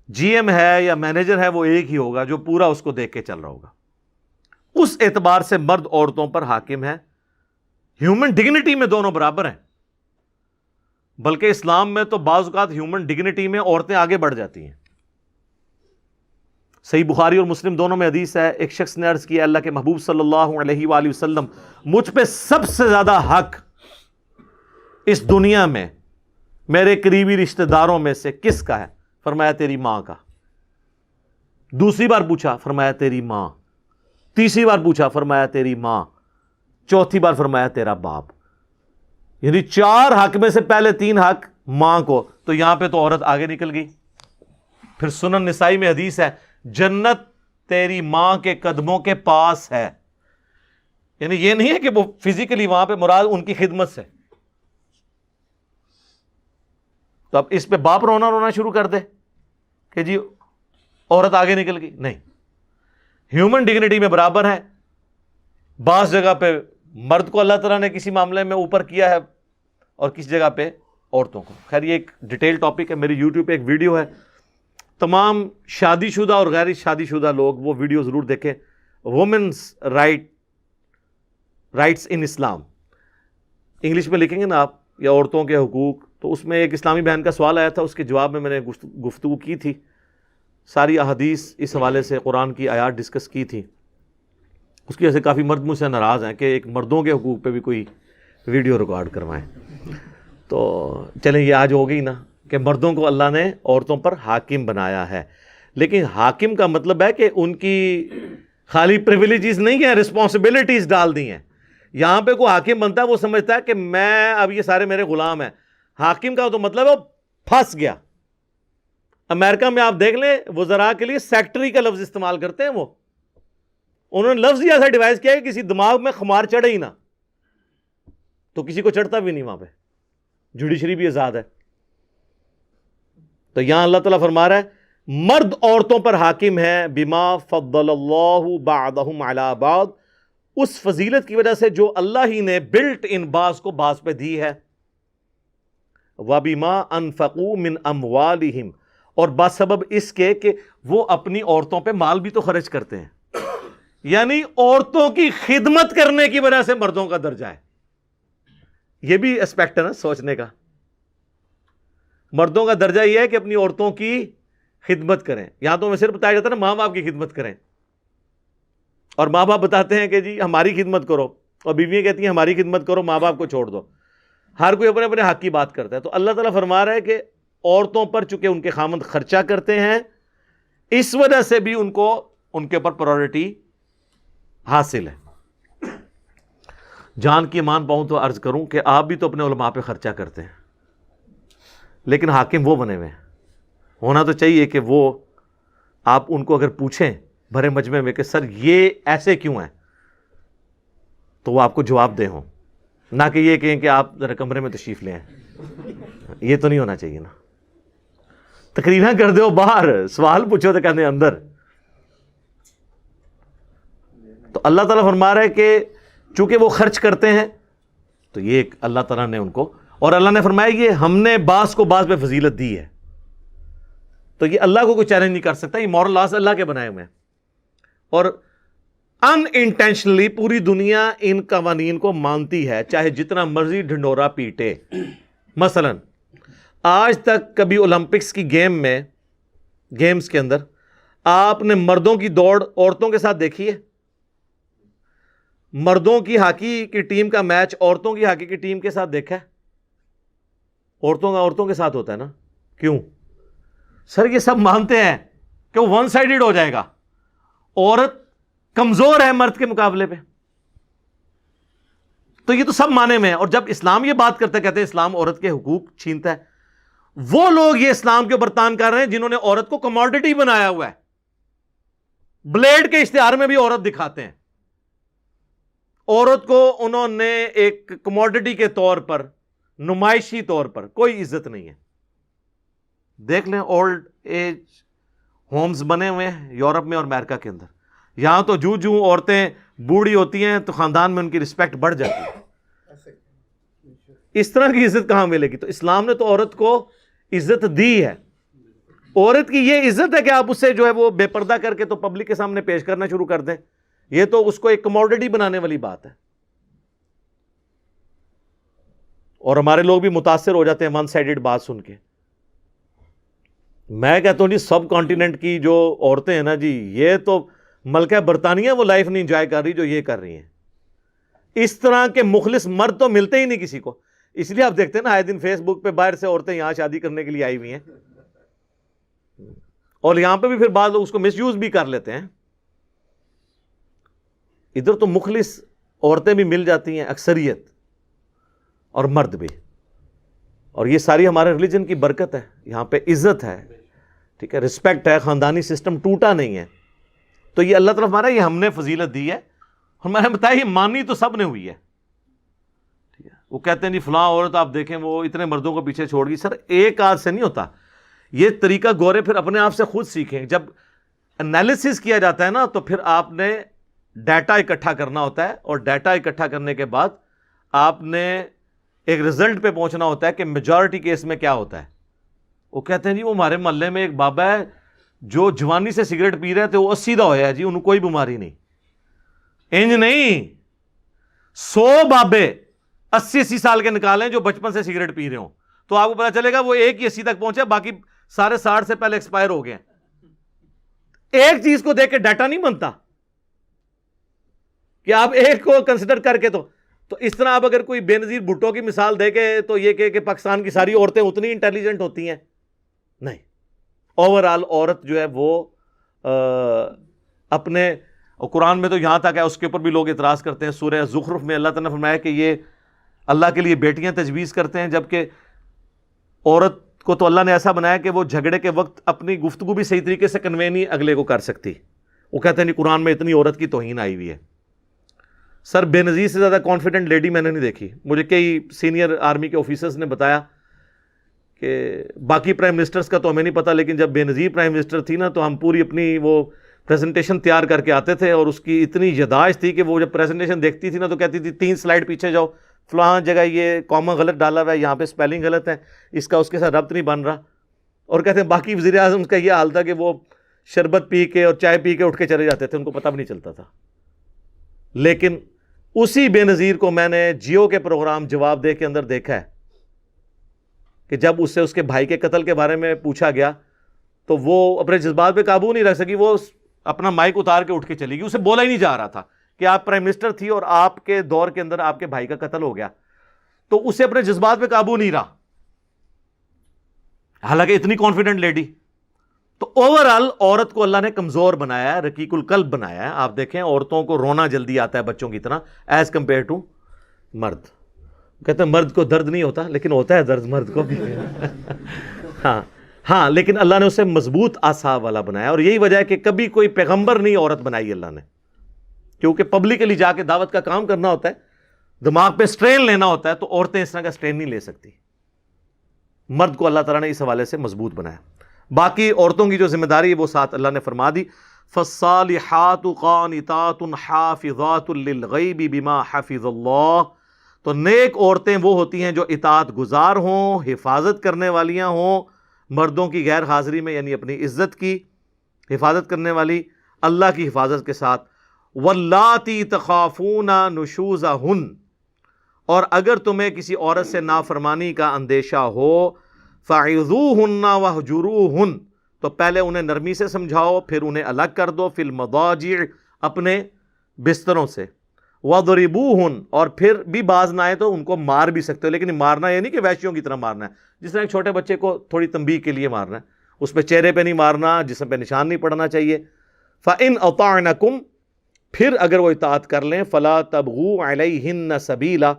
جی ایم ہے یا مینیجر ہے وہ ایک ہی ہوگا جو پورا اس کو دیکھ کے چل رہا ہوگا. اس اعتبار سے مرد عورتوں پر حاکم ہے. ہیومن ڈگنیٹی میں دونوں برابر ہیں، بلکہ اسلام میں تو بعض اوقات ہیومن ڈگنیٹی میں عورتیں آگے بڑھ جاتی ہیں. صحیح بخاری اور مسلم دونوں میں حدیث ہے، ایک شخص نے عرض کیا اللہ کے محبوب صلی اللہ علیہ وآلہ وسلم، مجھ پہ سب سے زیادہ حق اس دنیا میں میرے قریبی رشتہ داروں میں سے کس کا ہے؟ فرمایا تیری ماں کا. دوسری بار پوچھا، فرمایا تیری ماں. تیسری بار پوچھا، فرمایا تیری ماں. چوتھی بار فرمایا تیرا باپ. یعنی 4 حق میں سے پہلے 3 حق ماں کو. تو یہاں پہ تو عورت آگے نکل گئی. پھر سنن نسائی میں حدیث ہے جنت تیری ماں کے قدموں کے پاس ہے. یعنی یہ نہیں ہے کہ وہ فزیکلی وہاں پہ، مراد ان کی خدمت سے. تو اب اس پہ باپ رونا شروع کر دے کہ جی عورت آگے نکل گئی. نہیں، ہیومن ڈگنیٹی میں برابر ہے. بعض جگہ پہ مرد کو اللہ تعالیٰ نے کسی معاملے میں اوپر کیا ہے اور کسی جگہ پہ عورتوں کو. خیر یہ ایک ڈیٹیل ٹاپک ہے، میری یوٹیوب پہ ایک ویڈیو ہے، تمام شادی شدہ اور غیر شادی شدہ لوگ وہ ویڈیو ضرور دیکھیں. وومنس رائٹس ان اسلام، انگلش میں لکھیں گے نا آپ، یا عورتوں کے حقوق، تو اس میں ایک اسلامی بہن کا سوال آیا تھا، اس کے جواب میں نے گفتگو کی تھی. ساری احادیث اس حوالے سے قرآن کی آیات ڈسکس کی تھی. اس کی وجہ سے کافی مرد مجھ سے ناراض ہیں کہ ایک مردوں کے حقوق پہ بھی کوئی ویڈیو ریکارڈ کروائیں. تو چلیں یہ آج ہو گئی نا کہ مردوں کو اللہ نے عورتوں پر حاکم بنایا ہے. لیکن حاکم کا مطلب ہے کہ ان کی خالی پریویلیجز نہیں ہیں، رسپانسبلٹیز ڈال دی ہیں. یہاں پہ کوئی حاکم بنتا ہے وہ سمجھتا ہے کہ میں اب یہ سارے میرے غلام ہیں. حاکم کا تو مطلب ہے وہ پھنس گیا. امریکہ میں آپ دیکھ لیں وزراء کے لیے سیکٹری کا لفظ استعمال کرتے ہیں. وہ انہوں نے لفظ ہی ایسا ڈیوائز کیا کہ کسی دماغ میں خمار چڑھے ہی نہ، تو کسی کو چڑھتا بھی نہیں وہاں پہ، جوڈیشری بھی آزاد ہے۔ تو یہاں اللہ تعالیٰ فرما رہا ہے مرد عورتوں پر حاکم ہے، بما فضل اللہ بعضهم علی بعض، اس فضیلت کی وجہ سے جو اللہ ہی نے بلٹ ان بعض کو بعض پہ دی ہے، وبما انفقوا من اموالہم، اور بسبب اس کے کہ وہ اپنی عورتوں پہ مال بھی تو خرچ کرتے ہیں، یعنی عورتوں کی خدمت کرنے کی وجہ سے مردوں کا درجہ ہے۔ یہ بھی اسپیکٹ ہے نا سوچنے کا، مردوں کا درجہ یہ ہے کہ اپنی عورتوں کی خدمت کریں۔ یہاں تو ہمیں صرف بتایا جاتا ہے نا ماں باپ کی خدمت کریں، اور ماں باپ بتاتے ہیں کہ جی ہماری خدمت کرو، اور بیویاں کہتی ہیں ہماری خدمت کرو، ماں باپ کو چھوڑ دو۔ ہر کوئی اپنے اپنے حق کی بات کرتا ہے۔ تو اللہ تعالیٰ فرما رہا ہے کہ عورتوں پر چونکہ ان کے خامند خرچہ کرتے ہیں، اس وجہ سے بھی ان کو ان کے اوپر پرائورٹی حاصل ہے۔ جان کی مان پاؤں تو عرض کروں کہ آپ بھی تو اپنے علماء پہ خرچہ کرتے ہیں، لیکن حاکم وہ بنے ہوئے ہیں۔ ہونا تو چاہیے کہ وہ آپ ان کو اگر پوچھیں بھرے مجمع میں کہ سر یہ ایسے کیوں ہیں، تو وہ آپ کو جواب دے ہوں، نہ کہ یہ کہیں کہ آپ ذرا کمرے میں تشریف لے آئیں۔ یہ تو نہیں ہونا چاہیے نا، تقریریں کر دو باہر، سوال پوچھو تو کہتے ہیں اندر۔ تو اللہ تعالیٰ فرما رہا ہے کہ چونکہ وہ خرچ کرتے ہیں تو یہ ایک اللہ تعالیٰ نے ان کو، اور اللہ نے فرمایا یہ ہم نے بعض کو بعض پہ فضیلت دی ہے، تو یہ اللہ کو کوئی چیلنج نہیں کر سکتا، یہ مورل لاز اللہ کے بنائے ہوئے ہیں۔ اور ان انٹینشنلی پوری دنیا ان قوانین کو مانتی ہے، چاہے جتنا مرضی ڈھنڈورا پیٹے۔ مثلا آج تک کبھی اولمپکس کی گیمز کے اندر آپ نے مردوں کی دوڑ عورتوں کے ساتھ دیکھی ہے؟ مردوں کی ہاکی کی ٹیم کا میچ عورتوں کی ہاکی کی ٹیم کے ساتھ دیکھا ہے؟ عورتوں کے ساتھ ہوتا ہے نا۔ کیوں؟ سر یہ سب مانتے ہیں کہ وہ ون سائیڈڈ ہو جائے گا، عورت کمزور ہے مرد کے مقابلے پہ، تو یہ تو سب مانے میں ہیں۔ اور جب اسلام یہ بات کرتا ہے، کہتے ہیں اسلام عورت کے حقوق چھینتا ہے، وہ لوگ یہ اسلام کے اوپر تان کر رہے ہیں جنہوں نے عورت کو کموڈٹی بنایا ہوا ہے، بلیڈ کے اشتہار میں بھی عورت دکھاتے ہیں، عورت کو انہوں نے ایک کموڈٹی کے طور پر، نمائشی طور پر، کوئی عزت نہیں ہے۔ دیکھ لیں اولڈ ایج ہومز بنے ہوئے ہیں یورپ میں اور امریکہ کے اندر، یہاں تو جو عورتیں بوڑھی ہوتی ہیں تو خاندان میں ان کی رسپیکٹ بڑھ جاتی ہے۔ اس طرح کی عزت کہاں ملے گی؟ تو اسلام نے تو عورت کو عزت دی ہے۔ عورت کی یہ عزت ہے کہ آپ اسے جو ہے وہ بے پردہ کر کے تو پبلک کے سامنے پیش کرنا شروع کر دیں، یہ تو اس کو ایک کموڈٹی بنانے والی بات ہے۔ اور ہمارے لوگ بھی متاثر ہو جاتے ہیں ون سائیڈڈ بات سن کے۔ میں کہتا ہوں جی سب کانٹیننٹ کی جو عورتیں ہیں نا جی، یہ تو ملکہ برطانیہ وہ لائف نہیں انجوائے کر رہی جو یہ کر رہی ہیں۔ اس طرح کے مخلص مرد تو ملتے ہی نہیں کسی کو، اس لیے آپ دیکھتے ہیں نا آئے دن فیس بک پہ باہر سے عورتیں یہاں شادی کرنے کے لیے آئی ہوئی ہیں، اور یہاں پہ بھی پھر بعض لوگ اس کو مس یوز بھی کر لیتے ہیں۔ ادھر تو مخلص عورتیں بھی مل جاتی ہیں اکثریت، اور مرد بھی، اور یہ ساری ہمارے ریلیجن کی برکت ہے۔ یہاں پہ عزت ہے، ٹھیک ہے، رسپیکٹ ہے، خاندانی سسٹم ٹوٹا نہیں ہے۔ تو یہ اللہ تعالیٰ ہمارا یہ ہم نے فضیلت دی ہے، ہمیں بتایا یہ مانی تو سب نے ہوئی ہے۔ ٹھیک ہے، وہ کہتے ہیں جی فلاں عورت آپ دیکھیں وہ اتنے مردوں کو پیچھے چھوڑ گئی، سر ایک آدھ سے نہیں ہوتا یہ طریقہ، گورے پھر اپنے آپ سے خود سیکھیں۔ جب انالیسس کیا جاتا ہے نا تو پھر آپ نے ڈیٹا اکٹھا کرنا ہوتا ہے، اور ڈیٹا اکٹھا کرنے کے بعد آپ نے ایک رزلٹ پہ پہنچنا ہوتا ہے کہ میجورٹی کیس میں کیا ہوتا ہے۔ وہ کہتے ہیں جی وہ ہمارے محلے میں ایک بابا ہے جو جوانی سے سگریٹ پی رہے تھے، وہ 80 دا ہویا ہے جی، انہوں کوئی بیماری نہیں۔ انج نہیں، 100 بابے 80 سال کے نکالیں جو بچپن سے سگریٹ پی رہے ہوں، تو آپ کو پتا چلے گا وہ ایک ہی 80 تک پہنچے، باقی سارے 60 سے پہلے ایکسپائر ہو گئے ہیں۔ ایک چیز کو دیکھ کے ڈیٹا نہیں بنتا کہ آپ ایک کو کنسیڈر کر کے تو اس طرح آپ اگر کوئی بے نظیر بھٹو کی مثال دے کے تو یہ کہ پاکستان کی ساری عورتیں اتنی انٹیلیجنٹ ہوتی ہیں، نہیں۔ اوورآل عورت جو ہے وہ اپنے، قرآن میں تو یہاں تک ہے، اس کے اوپر بھی لوگ اعتراض کرتے ہیں۔ سورہ زخرف میں اللہ تعالیٰ نے فرمایا کہ یہ اللہ کے لیے بیٹیاں تجویز کرتے ہیں، جبکہ عورت کو تو اللہ نے ایسا بنایا کہ وہ جھگڑے کے وقت اپنی گفتگو بھی صحیح طریقے سے کنوے نہیں اگلے کو کر سکتی، وہ کہتے ہیں نہیں قرآن میں اتنی عورت کی توہین آئی ہوئی ہے. سر بے نظیر سے زیادہ کانفیڈنٹ لیڈی میں نے نہیں دیکھی. مجھے کئی سینئر آرمی کے آفیسرز نے بتایا کہ باقی پرائم منسٹرز کا تو ہمیں نہیں پتا، لیکن جب بے نظیر پرائم منسٹر تھی نا تو ہم پوری اپنی وہ پریزنٹیشن تیار کر کے آتے تھے، اور اس کی اتنی یاداشت تھی کہ وہ جب پریزنٹیشن دیکھتی تھی نا تو کہتی تھی 3 سلائیڈ پیچھے جاؤ، فلاں جگہ یہ کامہ غلط ڈالا ہوا ہے، یہاں پہ اسپیلنگ غلط ہے، اس کا اس کے ساتھ ربط نہیں بن رہا. اور کہتے ہیں باقی وزیر اعظم کا یہ حال تھا کہ وہ شربت پی کے اور چائے پی کے اٹھ کے چلے جاتے تھے، ان کو پتہ بھی نہیں چلتا تھا. لیکن اسی بے نظیر کو میں نے جیو کے پروگرام جواب دے کے اندر دیکھا ہے کہ جب اس سے اس کے بھائی کے قتل کے بارے میں پوچھا گیا تو وہ اپنے جذبات پہ قابو نہیں رکھ سکی، وہ اپنا مائک اتار کے اٹھ کے چلی گئی. اسے بولا ہی نہیں جا رہا تھا کہ آپ پرائم منسٹر تھی اور آپ کے دور کے اندر آپ کے بھائی کا قتل ہو گیا، تو اسے اپنے جذبات پہ قابو نہیں رہا، حالانکہ اتنی کانفیڈنٹ لیڈی. تو اوورآل عورت کو اللہ نے کمزور بنایا ہے، رقیق القلب بنایا ہے. آپ دیکھیں عورتوں کو رونا جلدی آتا ہے بچوں کی طرح ایز کمپیئر ٹو مرد. کہتے ہیں مرد کو درد نہیں ہوتا، لیکن ہوتا ہے درد مرد کو بھی. ہاں لیکن اللہ نے اسے مضبوط اعصاب والا بنایا، اور یہی وجہ ہے کہ کبھی کوئی پیغمبر نہیں عورت بنائی اللہ نے، کیونکہ پبلکلی جا کے دعوت کا کام کرنا ہوتا ہے، دماغ پہ سٹرین لینا ہوتا ہے، تو عورتیں اس طرح کا سٹرین نہیں لے سکتی. مرد کو اللہ تعالیٰ نے اس حوالے سے مضبوط بنایا. باقی عورتوں کی جو ذمہ داری ہے وہ ساتھ اللہ نے فرما دی. فَالصَّالِحَاتُ قَانِتَاتٌ حَافِظَاتٌ لِلْغَيْبِ بِمَا حَفِظَ اللَّهُ. تو نیک عورتیں وہ ہوتی ہیں جو اطاعت گزار ہوں، حفاظت کرنے والیاں ہوں مردوں کی غیر حاضری میں، یعنی اپنی عزت کی حفاظت کرنے والی اللہ کی حفاظت کے ساتھ. وَاللَّاتِي تَخَافُونَ نُشُوزَهُنَّ. اور اگر تمہیں کسی عورت سے نافرمانی کا اندیشہ ہو، فَعِظُوهُنَّ وَاهْجُرُوهُنَّ. تو پہلے انہیں نرمی سے سمجھاؤ، پھر انہیں الگ کر دو، فِي الْمَضَاجِعِ اپنے بستروں سے. وَضْرِبُوهُنَّ. اور پھر بھی باز نہ آئے تو ان کو مار بھی سکتے ہو، لیکن مارنا یہ نہیں کہ وحشیوں کی طرح مارنا ہے، جس طرح ایک چھوٹے بچے کو تھوڑی تنبیہ کے لیے مارنا ہے، اس پہ چہرے پہ نہیں مارنا، جسم پہ نشان نہیں پڑنا چاہیے. فَإِنْ أَطَعْنَكُمْ. پھر اگر وہ اطاعت کر لیں، فَلَا تَبْغُوا عَلَيْهِنَّ سَبِيلًا.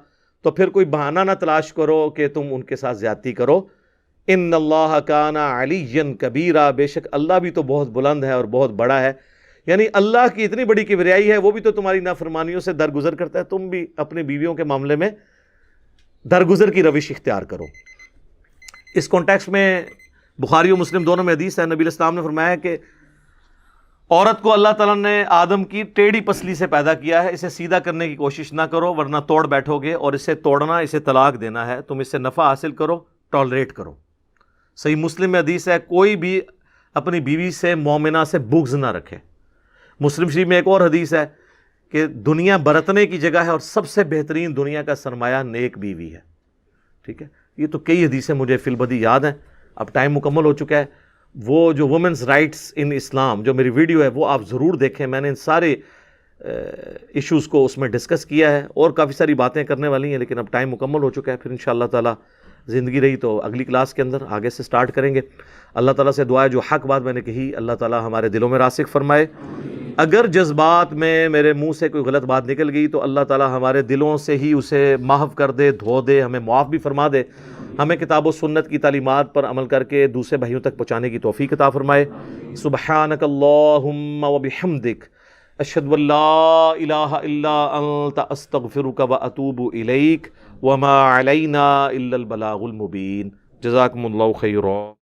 تو پھر کوئی بہانہ نہ تلاش کرو کہ تم ان کے ساتھ زیادتی کرو. ان اللہ کان علیٰ کبیرا. بے شک اللہ بھی تو بہت بلند ہے اور بہت بڑا ہے. یعنی اللہ کی اتنی بڑی کبریائی ہے، وہ بھی تو تمہاری نافرمانیوں سے درگزر کرتا ہے، تم بھی اپنی بیویوں کے معاملے میں درگزر کی روش اختیار کرو. اس کانٹیکسٹ میں بخاری و مسلم دونوں میں حدیث ہے، نبی علیہ السلام نے فرمایا کہ عورت کو اللہ تعالیٰ نے آدم کی ٹیڑھی پسلی سے پیدا کیا ہے، اسے سیدھا کرنے کی کوشش نہ کرو ورنہ توڑ بیٹھو گے، اور اسے توڑنا، اسے طلاق دینا ہے. تم اس سے نفع حاصل کرو، ٹالریٹ کرو. صحیح مسلم میں حدیث ہے کوئی بھی اپنی بیوی سے مومنہ سے بغض نہ رکھے. مسلم شریف میں ایک اور حدیث ہے کہ دنیا برتنے کی جگہ ہے اور سب سے بہترین دنیا کا سرمایہ نیک بیوی ہے. ٹھیک ہے، یہ تو کئی حدیثیں مجھے فی البدی یاد ہیں. اب ٹائم مکمل ہو چکا ہے. وہ جو وومنز رائٹس ان اسلام جو میری ویڈیو ہے وہ آپ ضرور دیکھیں. میں نے ان سارے ایشوز کو اس میں ڈسکس کیا ہے، اور کافی ساری باتیں کرنے والی ہیں، لیکن اب ٹائم مکمل ہو چکا ہے. پھر انشاءاللہ تعالی زندگی رہی تو اگلی کلاس کے اندر آگے سے سٹارٹ کریں گے. اللہ تعالیٰ سے دعا ہے جو حق بات میں نے کہی اللہ تعالیٰ ہمارے دلوں میں راسخ فرمائے. اگر جذبات میں میرے منہ سے کوئی غلط بات نکل گئی تو اللہ تعالیٰ ہمارے دلوں سے ہی اسے محو کر دے، دھو دے، ہمیں معاف بھی فرما دے. ہمیں کتاب و سنت کی تعلیمات پر عمل کر کے دوسرے بھائیوں تک پہنچانے کی توفیق عطا فرمائے. سبحانک اللہم وبحمدک اشہد ان لا الہ الا انت استغفرک واتوب الیک وما علینا الا البلاغ المبین. جزاکم اللہ خیرا.